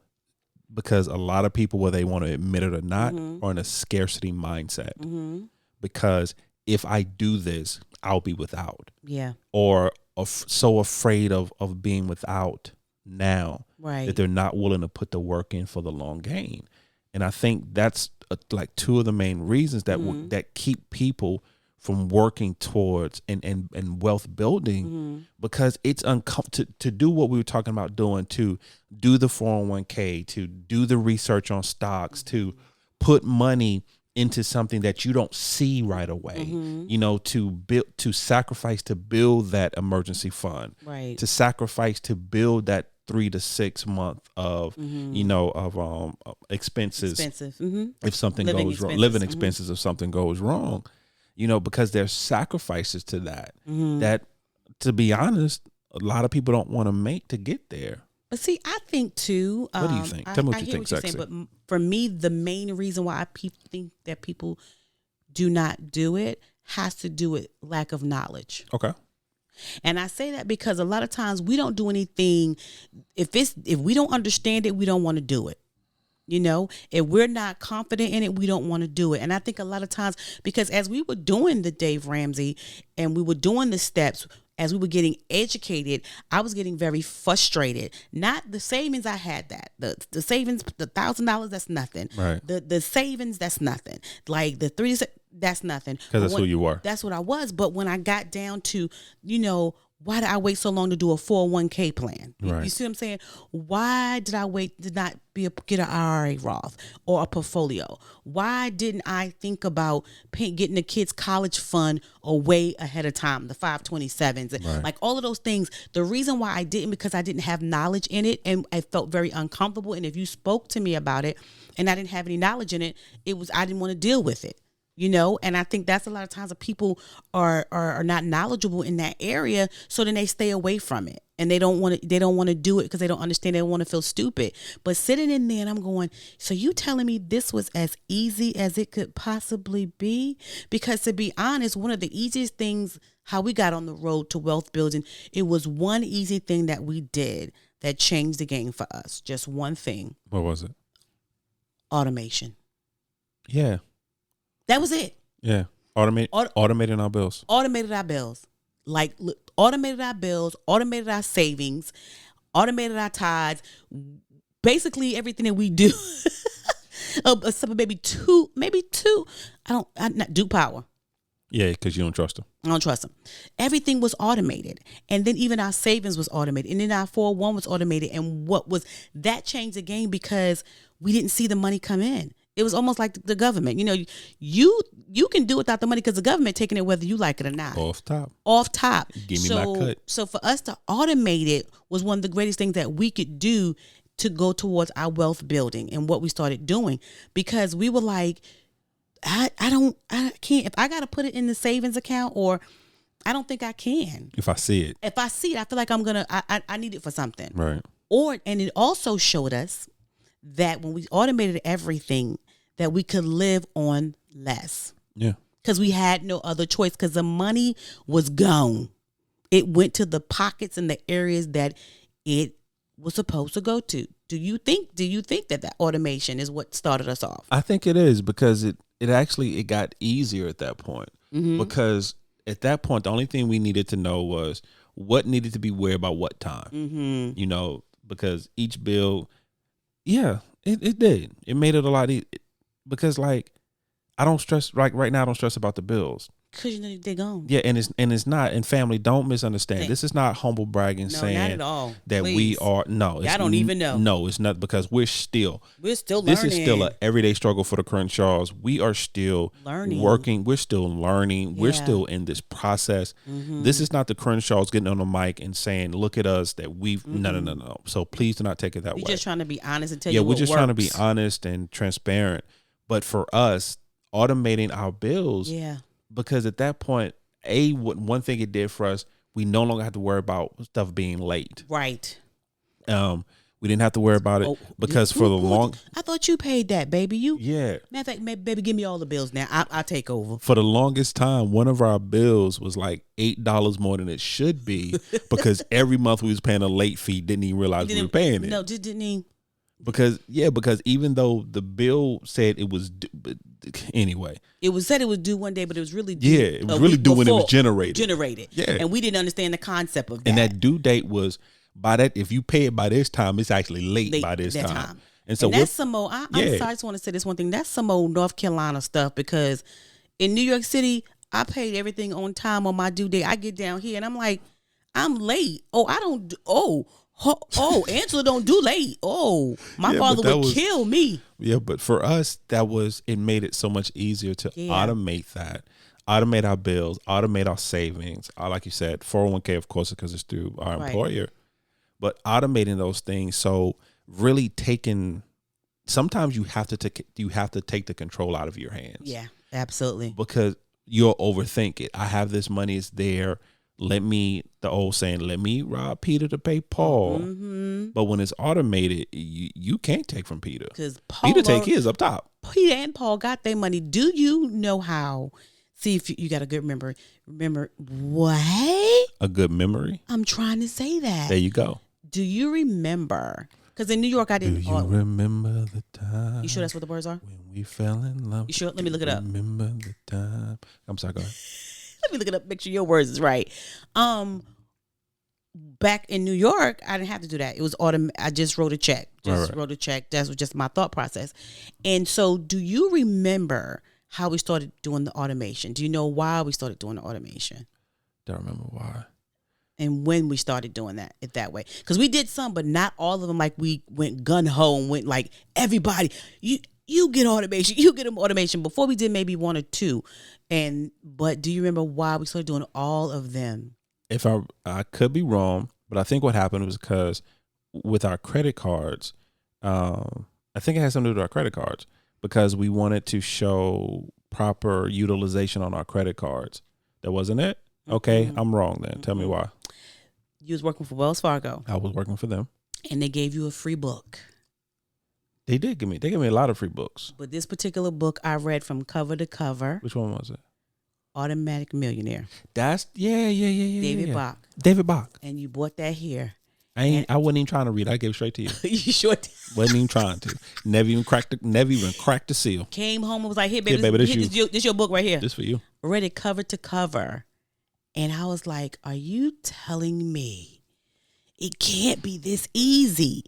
A: because a lot of people, whether they want to admit it or not, are in a scarcity mindset. Because if I do this, I'll be without.
B: Yeah.
A: Or so afraid of being without now that they're not willing to put the work in for the long game. And I think that's like two of the main reasons that keep people from working towards and wealth building, because it's uncomfortable to do what we were talking about doing, to do the 401k, to do the research on stocks, to put money into something that you don't see right away, to sacrifice to build that emergency fund, to sacrifice to build that 3 to 6 month of of expenses.
B: Expensive.
A: If something
B: Living
A: goes wrong,
B: expenses.
A: living expenses if something goes wrong, because there's sacrifices to that. That, to be honest, a lot of people don't want to make to get there.
B: But see, I think too.
A: What do you think? Tell me what you think,
B: Saying, but for me, the main reason why I think that people do not do it has to do with lack of knowledge.
A: Okay.
B: And I say that because a lot of times we don't do anything. If we don't understand it, we don't want to do it. If we're not confident in it, we don't want to do it. And I think a lot of times, because as we were doing the Dave Ramsey and we were doing the steps, as we were getting educated, I was getting very frustrated. Not the savings, I had that. The savings, the $1,000, that's nothing.
A: Right.
B: The savings, that's nothing. Like the 3, that's nothing.
A: Because that's who you were.
B: That's what I was. But when I got down to, why did I wait so long to do a 401k plan?
A: Right.
B: You see what I'm saying? Why did I wait to not get an IRA Roth or a portfolio? Why didn't I think about getting the kids' college fund way ahead of time, the 527s,
A: Right.
B: like all of those things? The reason why I didn't, because I didn't have knowledge in it, and I felt very uncomfortable. And if you spoke to me about it and I didn't have any knowledge in it, I didn't want to deal with it. And I think that's a lot of times that people are not knowledgeable in that area, so then they stay away from it and they don't want to do it because they don't understand. They don't want to feel stupid. But sitting in there and I'm going, so you telling me this was as easy as it could possibly be? Because to be honest, one of the easiest things, how we got on the road to wealth building, it was one easy thing that we did that changed the game for us. Just one thing.
A: What was it?
B: Automation.
A: Yeah.
B: That was it.
A: Yeah. Automating our bills.
B: Automated our bills. Automated our bills, automated our savings, automated our tithes. Basically everything that we do. Except maybe two. Not Duke Power.
A: Yeah, because you don't trust them.
B: I don't trust them. Everything was automated. And then even our savings was automated. And then our 401 was automated. And that changed the game because we didn't see the money come in. It was almost like the government. You can do without the money because the government taking it whether you like it or not.
A: Off top.
B: Give
A: me my cut.
B: So for us to automate it was one of the greatest things that we could do to go towards our wealth building and what we started doing, because we were like, I can't, if I got to put it in the savings account, or I don't think I can.
A: If I see it,
B: I feel like I need it for something.
A: Right.
B: And it also showed us that when we automated everything, that we could live on less.
A: Yeah.
B: Because we had no other choice, because the money was gone. It went to the pockets and the areas that it was supposed to go to. Do you think that automation is what started us off?
A: I think it is, because it got easier at that point. Mm-hmm. Because at that point, the only thing we needed to know was what needed to be where by what time. Mm-hmm. Because each bill, yeah, it did. It made it a lot easier. Because I don't stress, right now I don't stress about the bills.
B: Because they're gone.
A: Yeah, and it's not. And family, don't misunderstand. This is not humble bragging, saying
B: not at all.
A: That we are. No,
B: I don't even know.
A: No, it's not, because we're still
B: learning.
A: This is still an everyday struggle for the Crenshaws. We are still
B: learning,
A: working. We're still learning. Yeah. We're still in this process. Mm-hmm. This is not the Crenshaws getting on the mic and saying, "Look at us." That we've no. So please do not take it that way.
B: We're just trying to be honest and tell you.
A: Yeah, we're just trying to be honest and transparent. But for us, automating our bills.
B: Yeah.
A: Because at that point, one thing it did for us, we no longer have to worry about stuff being late.
B: Right.
A: We didn't have to worry about it because for the long.
B: I thought you paid that, baby.
A: Yeah.
B: Matter of fact, baby, give me all the bills now. I'll take over.
A: For the longest time, one of our bills was like $8 more than it should be, because every month we was paying a late fee. Didn't even realize we were paying it.
B: No, didn't he?
A: Because even though the bill said it was anyway,
B: it was said it was due one day, but it was really due.
A: Yeah, it was really due when it was generated.
B: Yeah, and we didn't understand the concept of that.
A: And that due date was by that. If you pay it by this time, it's actually late by this time. And so
B: that's some old. I'm sorry, I just want to say this one thing. That's some old North Carolina stuff, because in New York City, I paid everything on time on my due date. I get down here and I'm like, I'm late. Angela don't do late. My father would kill me.
A: Yeah, but for us, it made it so much easier to automate that. Automate our bills, automate our savings. Like you said, 401k, of course, because it's through our employer. but automating those things. So really sometimes you have to take the control out of your hands.
B: Yeah, absolutely.
A: Because you'll overthink it. I have this money, it's there. The old saying, let me rob Peter to pay Paul.
B: Mm-hmm.
A: But when it's automated, you can't take from Peter.
B: Because
A: Peter take his up top.
B: Peter and Paul got their money. Do you know how? See if you got a good memory. Remember what?
A: A good memory?
B: I'm trying to say that.
A: There you go.
B: Do you remember? Because in New York, I didn't.
A: Do you remember the time?
B: You sure that's what the words are?
A: When we fell in love.
B: You sure? Let me look it up.
A: Remember the time. I'm sorry, go ahead.
B: Let me look it up. Make sure your words is right. Back in New York, I didn't have to do that. It was I just wrote a check. Wrote a check. That was just my thought process. And so, do you remember how we started doing the automation? Do you know why we started doing the automation?
A: Don't remember why.
B: And when we started doing that way. Because we did some, but not all of them. Like we went gun ho and went like everybody, you get automation, you get them automation. Before we did maybe one or two. But do you remember why we started doing all of them?
A: If I could be wrong, but I think what happened was because with our credit cards, I think it has something to do with our credit cards because we wanted to show proper utilization on our credit cards. That wasn't it? Okay, mm-hmm. I'm wrong then. Tell me why.
B: You was working for Wells Fargo.
A: I was working for them.
B: And they gave you a free book.
A: They gave me a lot of free books.
B: But this particular book I read from cover to cover.
A: Which one was it?
B: Automatic Millionaire.
A: That's
B: David Bach.
A: David Bach.
B: And you bought that here.
A: I wasn't even trying to read. I gave it straight to you.
B: You sure did?
A: Wasn't even trying to. Never even cracked the seal.
B: Came home and was like, "Here, baby, this your book right here.
A: This for you."
B: Read it cover to cover, and I was like, "Are you telling me it can't be this easy?"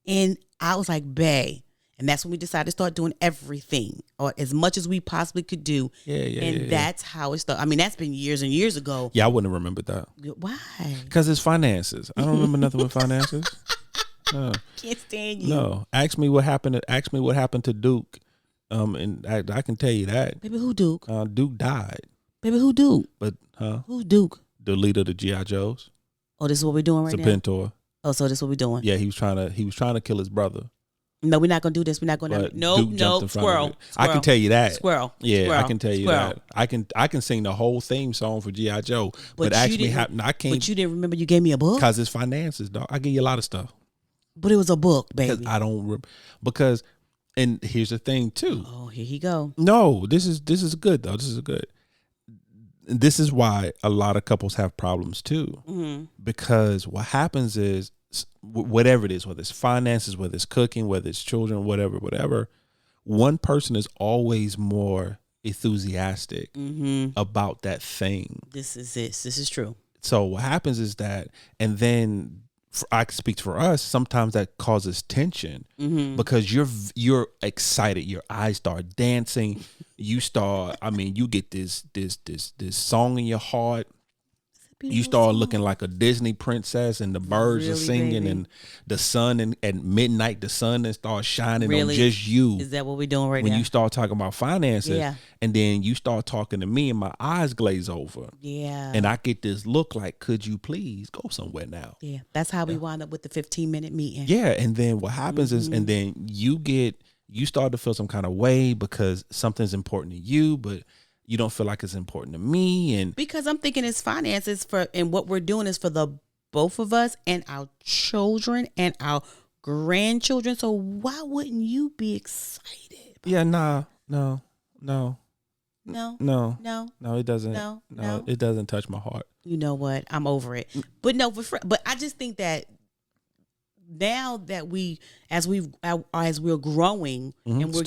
B: And I was like, "Bae." And that's when we decided to start doing everything or as much as we possibly could do. And that's how it started. I mean, that's been years and years ago.
A: Yeah, I wouldn't have remembered that.
B: Why?
A: Because it's finances. I don't remember nothing with finances. No.
B: Can't stand you.
A: No. Ask me what happened to Duke. And I can tell you that.
B: Baby, who Duke?
A: Duke died.
B: Baby, who Duke?
A: But
B: who's Duke?
A: The leader of the G.I. Joes.
B: Oh, this is what we're doing right now?
A: Serpentor.
B: Oh, so this is what we're doing?
A: Yeah, he was trying to kill his brother.
B: No, we're not gonna do this. We're not gonna. No, squirrel.
A: I can tell you that.
B: Squirrel.
A: Yeah,
B: squirrel.
A: I can tell you that. I can sing the whole theme song for G.I. Joe, but actually, I can't.
B: But you didn't remember you gave me a book
A: because it's finances, dog. I give you a lot of stuff,
B: but it was a book, baby.
A: I don't because, and here's the thing too.
B: Oh, here he go.
A: No, this is good though. This is good. This is why a lot of couples have problems too, because what happens is. Whatever it is, whether it's finances, whether it's cooking, whether it's children, whatever, one person is always more enthusiastic about that thing. This
B: is true.
A: So what happens is that, and then I can speak for us, sometimes that causes tension because you're excited, your eyes start dancing, you get this song in your heart. You start looking like a Disney princess, and the birds are singing, baby. And the sun, and at midnight the sun starts shining on just you.
B: Is that what we're doing right
A: now?
B: now?
A: When you start talking about finances, and then you start talking to me, and my eyes glaze over.
B: Yeah,
A: and I get this look like, could you please go somewhere now?
B: Yeah, that's how we wind up with the 15-minute meeting.
A: Yeah, and then what happens is, and then you start to feel some kind of way because something's important to you, but you don't feel like it's important to me. And
B: because I'm thinking it's finances and what we're doing is for the both of us and our children and our grandchildren. So why wouldn't you be excited?
A: Yeah, no. It doesn't. No, it doesn't touch my heart.
B: You know what? I'm over it. But no, but I just think that now that as we're growing and we're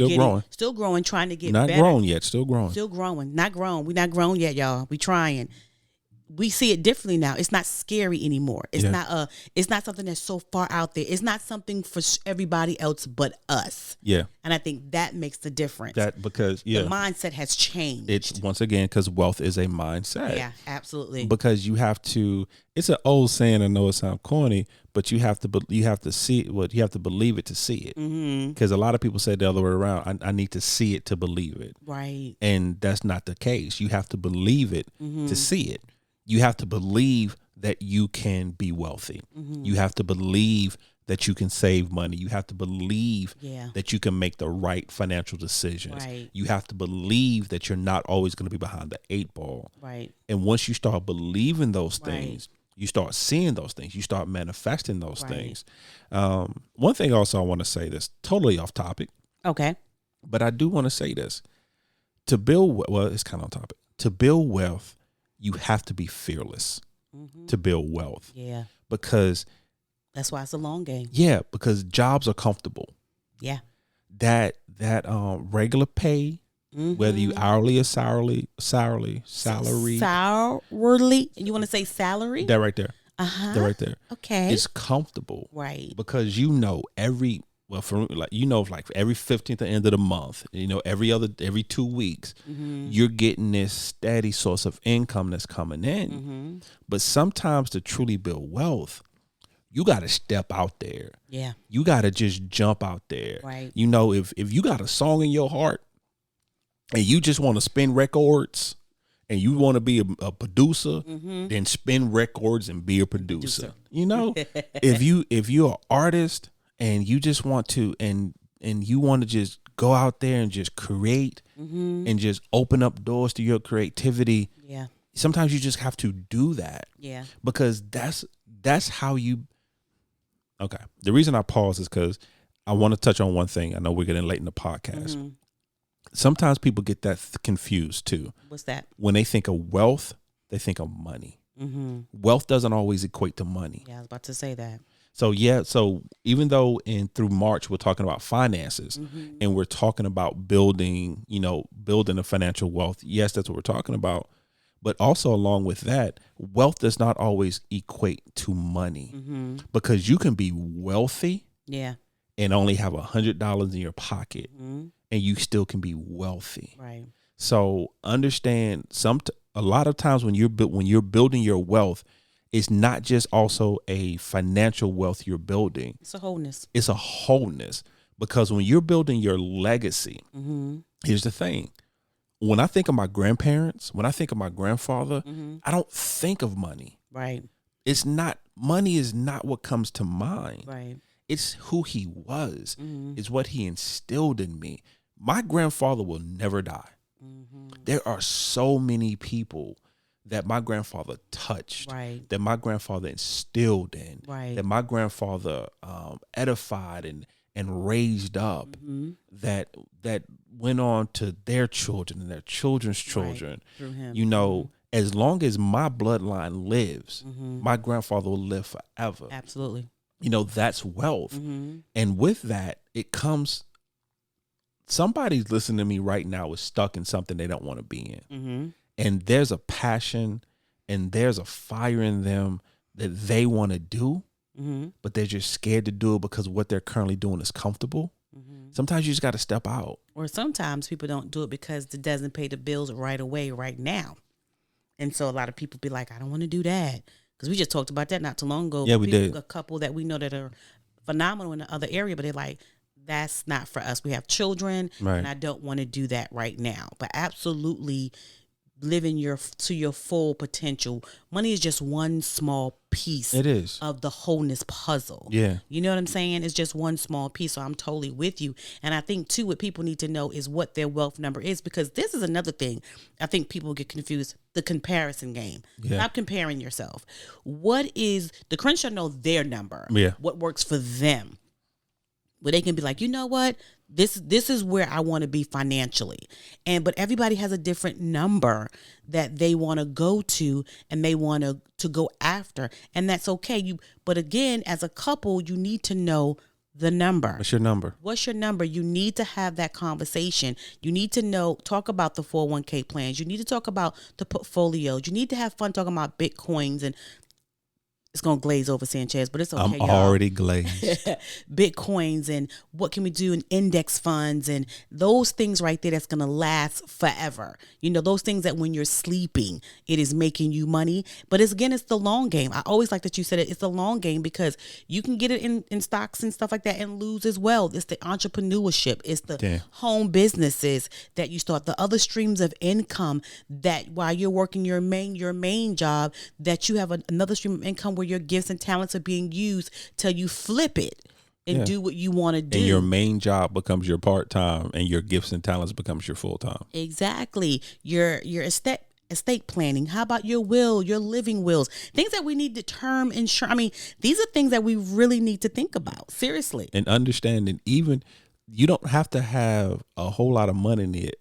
B: still growing, trying to get
A: not
B: better.
A: Grown yet, still growing,
B: not grown. We're not grown yet, y'all. We trying. We see it differently now. It's not scary anymore. It's not something that's so far out there. It's not something for everybody else but us. Yeah. And I think that makes the difference.
A: Because the
B: mindset has changed.
A: It's once again because wealth is a mindset.
B: Yeah, absolutely.
A: Because you have to. It's an old saying. I know it sounds corny, but you have to see it. Well, you have to believe it to see it. Because a lot of people say the other way around. I need to see it to believe it.
B: Right.
A: And that's not the case. You have to believe it to see it. You have to believe that you can be wealthy. You have to believe that you can save money. You have to believe that you can make the right financial decisions.
B: Right.
A: You have to believe that you're not always going to be behind the 8 ball.
B: Right.
A: And once you start believing those things, you start seeing those things, you start manifesting those things. One thing also I want to say this, totally off topic.
B: Okay.
A: But I do want to say this. To build, well, it's kind of on topic. To build wealth, you have to be fearless to build wealth.
B: Yeah.
A: Because
B: that's why it's a long game.
A: Yeah, because jobs are comfortable.
B: Yeah.
A: That regular pay, whether you hourly or salary.
B: Hourly. You want to say salary?
A: That right there. That right there.
B: Okay.
A: It's comfortable.
B: Right.
A: Because every 15th at the end of the month, every 2 weeks, you're getting this steady source of income that's coming in. But sometimes to truly build wealth, you got to step out there.
B: Yeah.
A: You got to just jump out there.
B: Right.
A: If you got a song in your heart and you just want to spin records and you want to be a producer, then spin records and be a producer. If you're an artist and you just want to and you want to just go out there and just create and just open up doors to your creativity.
B: Yeah.
A: Sometimes you just have to do that.
B: Yeah.
A: Because that's how you. Okay. The reason I pause is because I want to touch on one thing. I know we're getting late in the podcast. Sometimes people get that confused too.
B: What's that?
A: When they think of wealth, they think of money. Wealth doesn't always equate to money.
B: Yeah, I was about to say that.
A: So even though through March we're talking about finances and we're talking about building a financial wealth. Yes, that's what we're talking about. But also along with that, wealth does not always equate to money because you can be wealthy and only have $100 in your pocket and you still can be wealthy.
B: Right.
A: So understand a lot of times when you're building your wealth, it's not just also a financial wealth you're building.
B: It's a wholeness.
A: It's a wholeness because when you're building your legacy, here's the thing. When I think of my grandparents, when I think of my grandfather, I don't think of money.
B: Right.
A: Money is not what comes to mind.
B: Right.
A: It's who he was. It's what he instilled in me. My grandfather will never die. There are so many people that my grandfather touched, that my grandfather instilled in, that my grandfather edified and raised up, that went on to their children and their children's children.
B: Through him.
A: As long as my bloodline lives, my grandfather will live forever.
B: Absolutely.
A: That's wealth. And with that, it comes, somebody's listening to me right now is stuck in something they don't want to be in. And there's a passion and there's a fire in them that they want to do, but they're just scared to do it because what they're currently doing is comfortable. Sometimes you just got to step out.
B: Or sometimes people don't do it because it doesn't pay the bills right away, right now. And so a lot of people be like, I don't want to do that. Because we just talked about that not too long ago.
A: Yeah, we did.
B: A couple that we know that are phenomenal in the other area, but they're like, that's not for us. We have children, and I don't want to do that right now. But absolutely living to your full potential. Money is just one small piece.
A: It is
B: of the wholeness puzzle.
A: Yeah,
B: you know what I'm saying? It's just one small piece. So I'm totally with you. And I think too, what people need to know is what their wealth number is, because this is another thing. I think people get confused. The comparison game. Stop comparing yourself. What is the Crenshaw know their number?
A: Yeah.
B: What works for them? Where they can be like, you know what? This is where I want to be financially. But everybody has a different number that they want to go to and they want to go after. And that's okay. But again, as a couple, you need to know the number.
A: What's your number?
B: What's your number? You need to have that conversation. You need to talk about the 401k plans. You need to talk about the portfolios. You need to have fun talking about Bitcoins and It's going to glaze over, Sanchez, but it's okay,
A: I'm
B: y'all.
A: already glazed.
B: Bitcoins and what can we do in index funds and those things right there that's going to last forever. You know, those things that when you're sleeping, it is making you money. But it's the long game. I always like that you said it. It's the long game because you can get it in stocks and stuff like that and lose as well. It's the entrepreneurship. It's the home businesses that you start, the other streams of income that while you're working your main job, that you have another stream of income where your gifts and talents are being used till you flip it and do what you want to do.
A: And your main job becomes your part-time and your gifts and talents becomes your full-time.
B: Exactly. Your estate planning. How about your will, your living wills? Things that we need to term insurance. I mean, these are things that we really need to think about. Seriously.
A: And understanding even you don't have to have a whole lot of money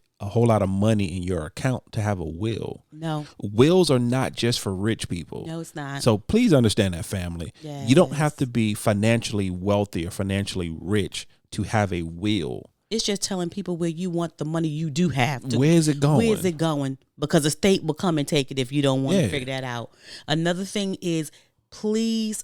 A: in your account to have a will.
B: No.
A: Wills are not just for rich people.
B: No, it's not.
A: So please understand that, family.
B: Yes.
A: You don't have to be financially wealthy or financially rich to have a will.
B: It's just telling people where you want the money you do have.
A: Where is it going?
B: Where is it going? Because the state will come and take it if you don't want to figure that out. Another thing is, please,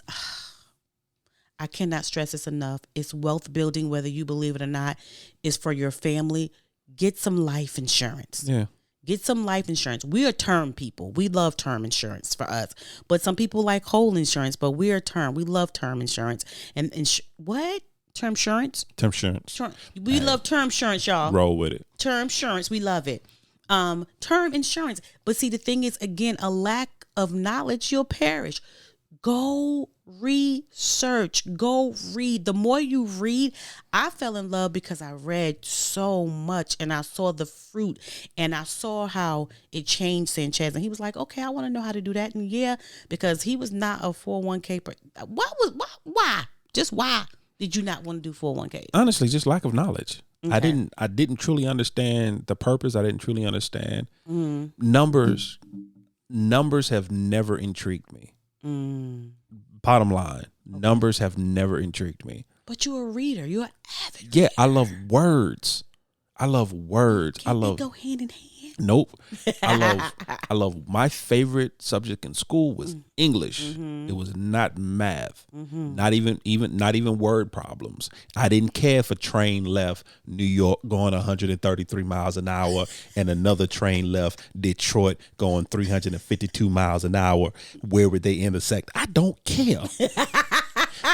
B: I cannot stress this enough. It's wealth building, whether you believe it or not. It's for your family. Get some life insurance.
A: Yeah.
B: Get some life insurance. We are term people. We love term insurance for us. But some people like whole insurance, but we are term. We love term insurance. And what? Term insurance?
A: Term insurance.
B: We love term insurance, y'all.
A: Roll with it.
B: Term insurance. We love it. Term insurance. But see, the thing is, again, a lack of knowledge, you'll perish. Go research. Go read. The more you read, I fell in love because I read so much and I saw the fruit and I saw how it changed Sanchez. And he was like, okay, I want to know how to do that. And because he was not a 401k. Why? Just why did you not want to do 401k?
A: Honestly, just lack of knowledge.
B: Okay.
A: I didn't truly understand the purpose. I didn't truly understand numbers. Numbers have never intrigued me. Bottom line, numbers have never intrigued me.
B: But you're a reader. You're an avid
A: Yeah,
B: reader.
A: I love words.
B: Can't they go hand in hand?
A: Nope. I love my favorite subject in school was English. It was not math. Not even word problems. I didn't care if a train left New York going 133 miles an hour and another train left Detroit going 352 miles an hour. Where would they intersect? I don't care.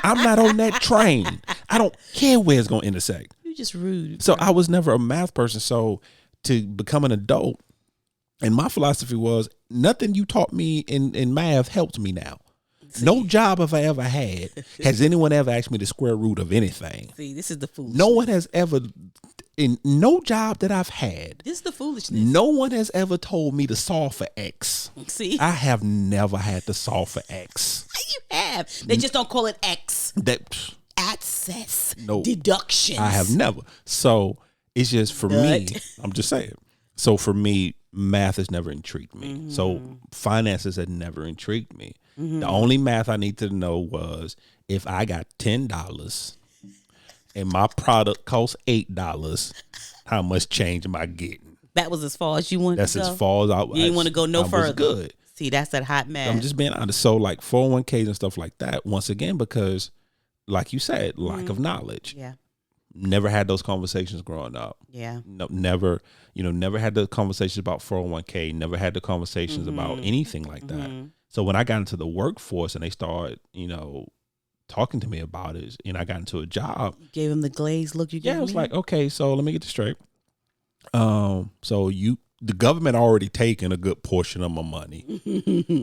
A: I'm not on that train. I don't care where it's going to intersect.
B: You're just rude.
A: So I was never a math person. So to become an adult, and my philosophy was nothing you taught me in math helps me now. See, no job have I ever had. Has anyone ever asked me the square root of anything?
B: See, this is the foolishness.
A: No one has ever, in no job that I've had.
B: This is the foolishness.
A: No one has ever told me to solve for X.
B: See?
A: I have never had to solve for X.
B: You have. They just don't call it X. Access.
A: No.
B: Deductions.
A: I have never. So it's just for me, I'm just saying. So for me, math has never intrigued me. So finances had never intrigued me. The only math I need to know was if I got $10 and my product costs $8, how much change am I getting?
B: That was as far as you wanted
A: That's
B: to go?
A: as far as I
B: You didn't want to go no further.
A: Was good.
B: See, that's that hot math.
A: I'm just being honest. So like 401ks and stuff like that, once again, because like you said, lack of knowledge.
B: Yeah.
A: Never had those conversations growing up.
B: Yeah.
A: No, never had the conversations about 401k, never had the conversations about anything like that. So when I got into the workforce and they started, talking to me about it, and I got into a job.
B: Gave him the glazed look you gave me?
A: I was like, okay, so let me get this straight. The government already taken a good portion of my money.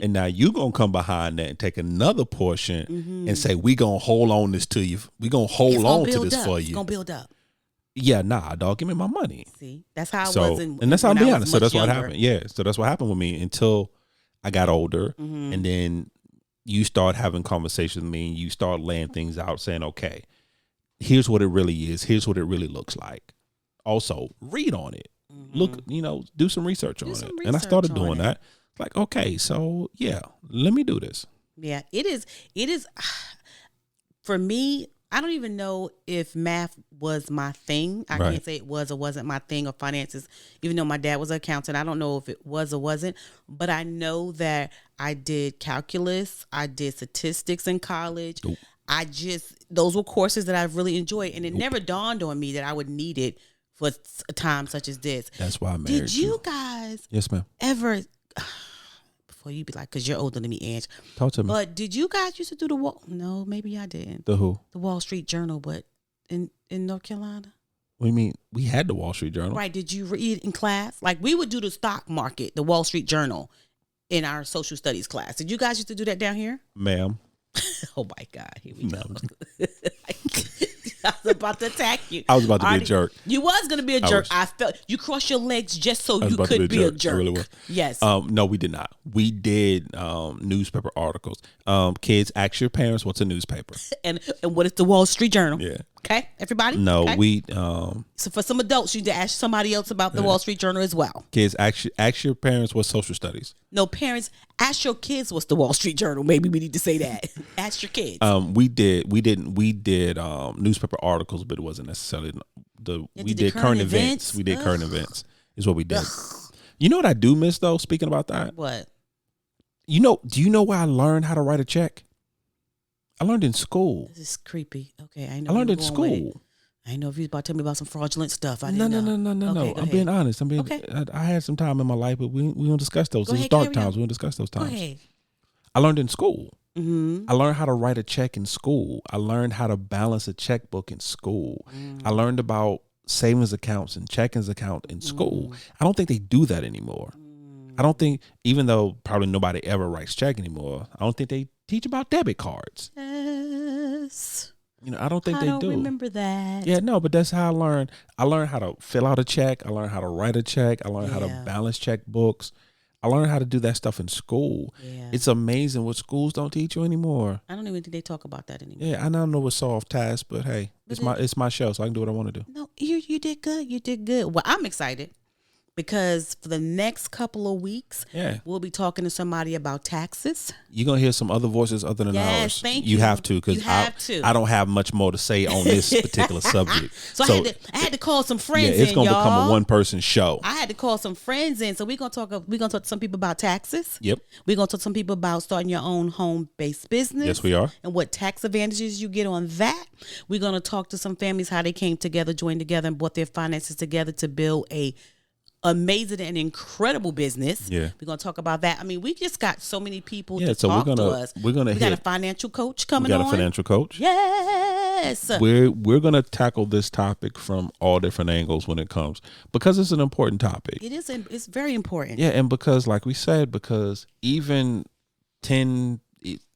A: And now you going to come behind that and take another portion and say, we going to hold on this to you. We going to hold on to this for you.
B: It's going to build up.
A: Yeah, nah, dog, give me my money.
B: See, that's how I was.
A: And that's how I'm being honest. So that's
B: younger.
A: what happened. Yeah, so that's what happened with me until I got older. And then you start having conversations with me and you start laying things out saying, okay, here's what it really is. Here's what it really looks like. Also, read on it. Look, do some research on it. And I started doing that. Like, okay, so yeah, let me do this.
B: Yeah, it is. For me, I don't even know if math was my thing. I
A: Right.
B: can't say it was or wasn't my thing, or finances, even though my dad was an accountant. I don't know if it was or wasn't, but I know that I did calculus. I did statistics in college.
A: Nope.
B: Those were courses that I really enjoyed. And it never dawned on me that I would need it for a time such as this.
A: That's why I married
B: Did you guys
A: Yes, ma'am.
B: ever, before you be like, because you're older than me, Ange,
A: Talk to me.
B: but did you guys used to do no, maybe I didn't.
A: The who?
B: The Wall Street Journal, but in North Carolina?
A: What do you mean? We had the Wall Street Journal.
B: Right. Did you read in class? Like, we would do the stock market, the Wall Street Journal, in our social studies class. Did you guys used to do that down here?
A: Ma'am.
B: Oh my God, here we go. I was about to attack you.
A: I was about to be a jerk.
B: You was gonna be a jerk. I felt you crossed your legs just so you could be a jerk.
A: I really was.
B: Yes.
A: No, we did not. We did newspaper articles. Kids, ask your parents what's a newspaper.
B: and what is the Wall Street Journal?
A: Yeah.
B: Okay, everybody.
A: No,
B: okay?
A: we.
B: So for some adults, you need to ask somebody else about the Wall Street Journal as well.
A: Kids, ask your parents what's social studies.
B: No, parents, ask your kids what's the Wall Street Journal. Maybe we need to say that. Ask your kids.
A: We did newspaper articles, but it wasn't necessarily we did current events. We did current events is what we did. You know what I do miss though? Speaking about that,
B: what?
A: Do you know where I learned how to write a check? I learned in school.
B: This is creepy. Okay, I know.
A: I learned in school.
B: I know if you was about to tell me about some fraudulent stuff. I
A: No.
B: didn't know. Okay,
A: I'm being honest.
B: Okay.
A: I had some time in my life, but we don't discuss those.
B: Go
A: Those
B: ahead,
A: dark
B: carry
A: times.
B: on.
A: We don't discuss those
B: Go
A: times.
B: ahead.
A: I learned in school.
B: Mm-hmm.
A: I learned how to write a check in school. I learned how to balance a checkbook in school. I learned about savings accounts and checkings account in school. I don't think they do that anymore. I don't think, even though probably nobody ever writes check anymore, I don't think they teach about debit cards.
B: Yes.
A: I don't think they do.
B: I don't remember that.
A: Yeah, no, but that's how I learned. I learned how to fill out a check. I learned how to write a check. I learned how to balance checkbooks. I learned how to do that stuff in school. Yeah. It's amazing what schools don't teach you anymore.
B: I don't even think they talk about that anymore.
A: Yeah, I don't know what's soft task, but hey, it's my show, so I can do what I want to do.
B: No, you did good. You did good. Well, I'm excited because for the next couple of weeks, we'll be talking to somebody about taxes.
A: You're going to hear some other voices other than ours.
B: Yes, thank you.
A: You have to, because I don't have much more to say on this particular subject.
B: So I had to call some friends in,
A: it's going to become a one-person show.
B: I had to call some friends in. So we're going to talk to some people about taxes.
A: Yep.
B: We're going to talk to some people about starting your own home-based business.
A: Yes, we are.
B: And what tax advantages you get on that. We're going to talk to some families how they came together, joined together, and brought their finances together to build a amazing and incredible business.
A: Yeah,
B: we're gonna talk about that. I mean, we just got so many people to
A: so
B: talk to us.
A: We got
B: a financial coach coming on.
A: We got a financial coach.
B: Yes,
A: we're gonna tackle this topic from all different angles when it comes, because it's an important topic.
B: It is. It's very important.
A: Yeah, and because, like we said, because even 10,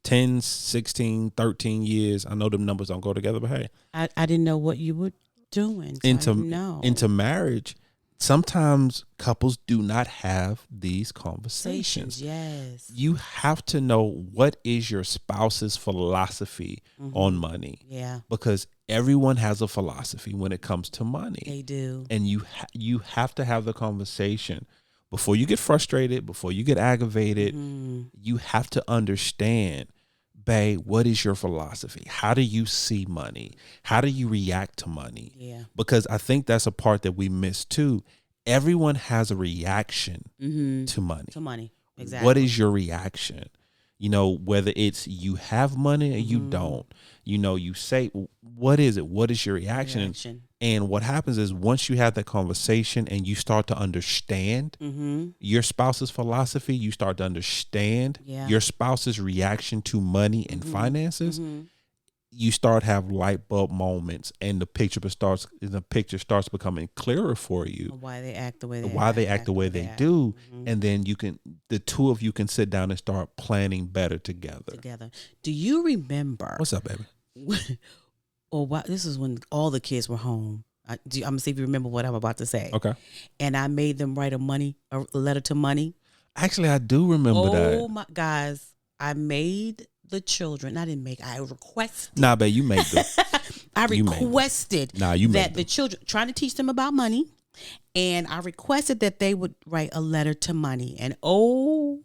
A: 16, 13 years, I know them numbers don't go together, but hey,
B: I didn't know what you were doing. So
A: into marriage. Sometimes couples do not have these conversations.
B: Yes.
A: You have to know what is your spouse's philosophy on money.
B: Yeah.
A: Because everyone has a philosophy when it comes to money.
B: They do.
A: And you have to have the conversation before you get frustrated, before you get aggravated. You have to understand, babe, what is your philosophy? How do you see money? How do you react to money?
B: Yeah.
A: Because I think that's a part that we miss too. Everyone has a reaction to money.
B: To money. Exactly.
A: What is your reaction? Whether it's you have money or you don't. You say, what is it? What is your reaction? And what happens is, once you have that conversation and you start to understand your spouse's philosophy, you start to understand your spouse's reaction to money and finances, you start have light bulb moments, and the picture starts becoming clearer for you.
B: Why they act the way they
A: do. And then the two of you can sit down and start planning better together.
B: Do you remember?
A: What's up, baby?
B: This is when all the kids were home. I'm gonna see if you remember what I'm about to say.
A: Okay.
B: And I made them write a letter to money.
A: Actually, I do remember that.
B: Oh my guys, I made the children. I didn't make. I requested.
A: Nah, babe, you made them.
B: I requested that the children, trying to teach them about money, and I requested that they would write a letter to money. And oh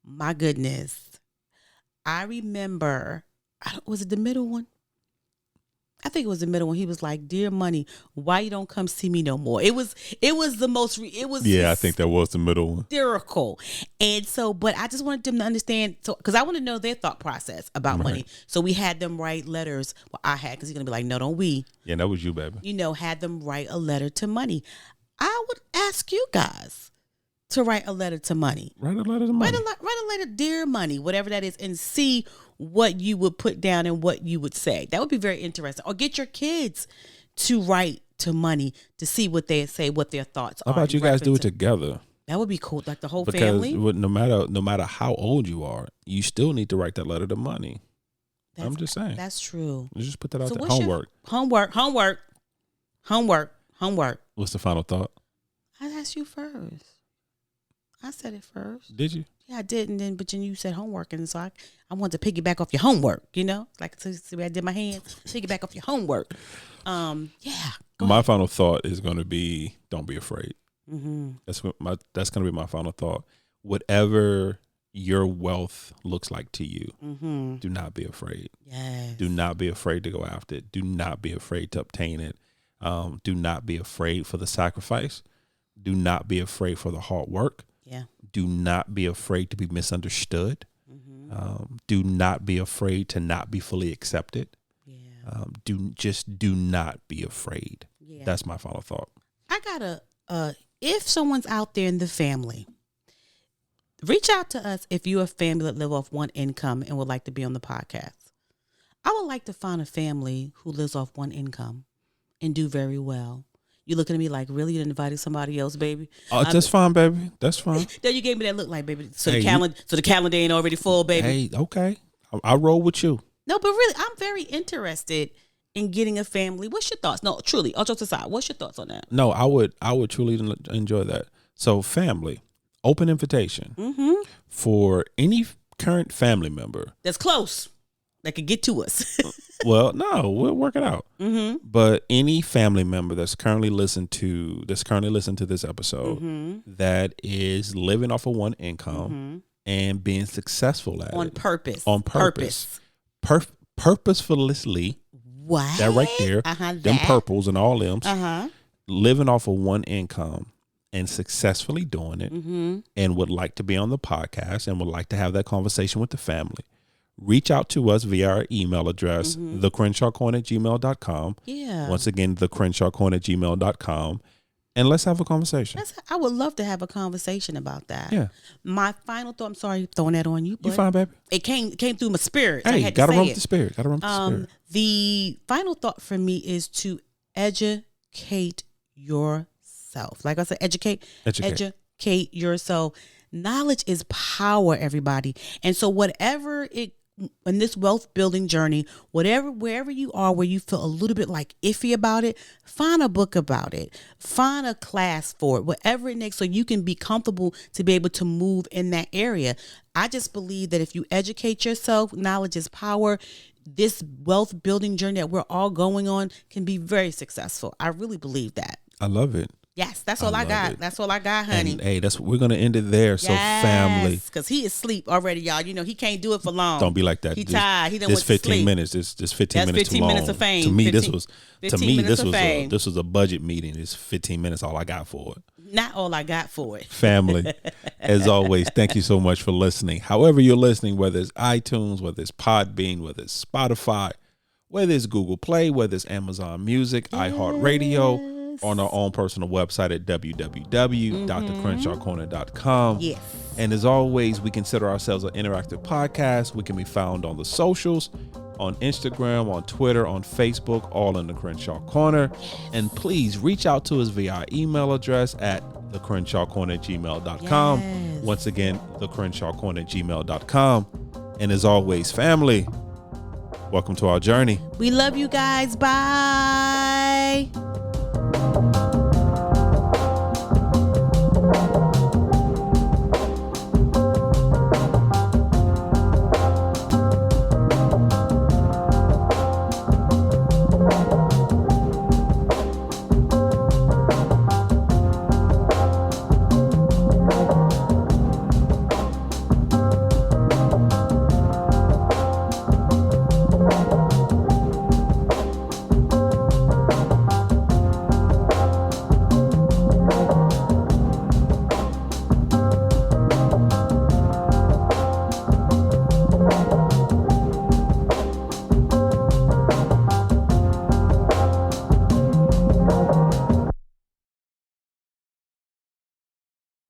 B: my goodness, I remember. Was it the middle one? I think it was the middle one. He was like, "Dear Money, why you don't come see me no more?" It was the most. It was
A: Yeah, I think that was the middle one.
B: hysterical. And so, but I just wanted them to understand. So, because I want to know their thought process about money. So we had them write letters. Well, I had, because he's gonna be like, "No, don't we?"
A: Yeah, that was you, baby.
B: Had them write a letter to Money. I would ask you guys to write a letter to Money.
A: Write a letter to Money.
B: Write a letter, Dear Money, whatever that is, and see what you would put down and what you would say. That would be very interesting. Or get your kids to write to Money to see what they say, what their thoughts are.
A: How about you guys do it together?
B: That would be cool, like the whole
A: family.
B: Because
A: no matter how old you are, you still need to write that letter to Money. I'm just saying.
B: That's true.
A: You just put that out there.
B: Homework.
A: What's the final thought?
B: I asked you first. I said it first.
A: Did you?
B: Yeah, I did, but then you said homework, and so I wanted to piggyback off your homework. Like I did my hands, piggyback off your homework. Yeah.
A: My final thought is going to be: don't be afraid.
B: Mm-hmm.
A: That's going to be my final thought. Whatever your wealth looks like to you, do not be afraid.
B: Yes.
A: Do not be afraid to go after it. Do not be afraid to obtain it. Do not be afraid for the sacrifice. Do not be afraid for the hard work.
B: Yeah.
A: Do not be afraid to be misunderstood. Do not be afraid to not be fully accepted.
B: Yeah.
A: Do not be afraid.
B: Yeah.
A: That's my final thought.
B: I gotta if someone's out there in the family, reach out to us if you're a family that live off one income and would like to be on the podcast. I would like to find a family who lives off one income and do very well. You looking at me like, really? You invited somebody else, baby?
A: Oh, that's fine, baby. That's fine.
B: Then you gave me that look like, baby. So the calendar ain't already full, baby.
A: Hey, okay. I roll with you.
B: No, but really, I'm very interested in getting a family. What's your thoughts? No, truly, all jokes aside, what's your thoughts on that?
A: No, I would truly enjoy that. So, family, open invitation for any current family member
B: that's close, that could get to us.
A: Well, no, we'll work it out. But any family member that's currently listening to this episode that is living off of one income and being successful at
B: on
A: it.
B: purpose.
A: Purposefully.
B: What?
A: That right there. Them purples and all them. Living off of one income and successfully doing it and would like to be on the podcast and would like to have that conversation with the family. Reach out to us via our email address, thecrenshawcorner@gmail.com.
B: Yeah.
A: Once again, thecrenshawcorner@gmail.com. And let's have a conversation.
B: I would love to have a conversation about that.
A: Yeah.
B: My final thought, I'm sorry throwing that on you. But
A: you fine, baby.
B: It came through my spirit.
A: Hey,
B: so I had
A: gotta
B: to say
A: run
B: it.
A: with the spirit. Gotta run with the spirit.
B: The final thought for me is to educate yourself. Like I said, educate yourself. Knowledge is power, everybody. And so in this wealth building journey, wherever you are, where you feel a little bit like iffy about it, find a book about it, find a class for it, whatever it takes, so you can be comfortable to be able to move in that area. I just believe that if you educate yourself, knowledge is power. This wealth building journey that we're all going on can be very successful. I really believe that.
A: I love it.
B: Yes, that's all I got. That's all I got, honey.
A: And, hey, we're gonna end it there. So family,
B: because he is asleep already, y'all. He can't do it for long.
A: Don't be like that.
B: He tired. He don't want to sleep.
A: 15 minutes. This 15 minutes
B: 15
A: too long.
B: minutes of fame.
A: To me,
B: 15
A: this was a budget meeting. It's 15 minutes. All I got for it.
B: Not all I got for it.
A: Family, as always, thank you so much for listening. However you're listening, whether it's iTunes, whether it's Podbean, whether it's Spotify, whether it's Google Play, whether it's Amazon Music, iHeartRadio, on our own personal website at www.thecrenshawcorner.com.
B: Yes.
A: And as always, we consider ourselves an interactive podcast. We can be found on the socials, on Instagram, on Twitter, on Facebook, all in the Crenshaw Corner. And please reach out to us via our email address at thecrenshawcorner@gmail.com.
B: Yes.
A: Once again, thecrenshawcorner@gmail.com. And as always, family, welcome to our journey.
B: We love you guys. Bye.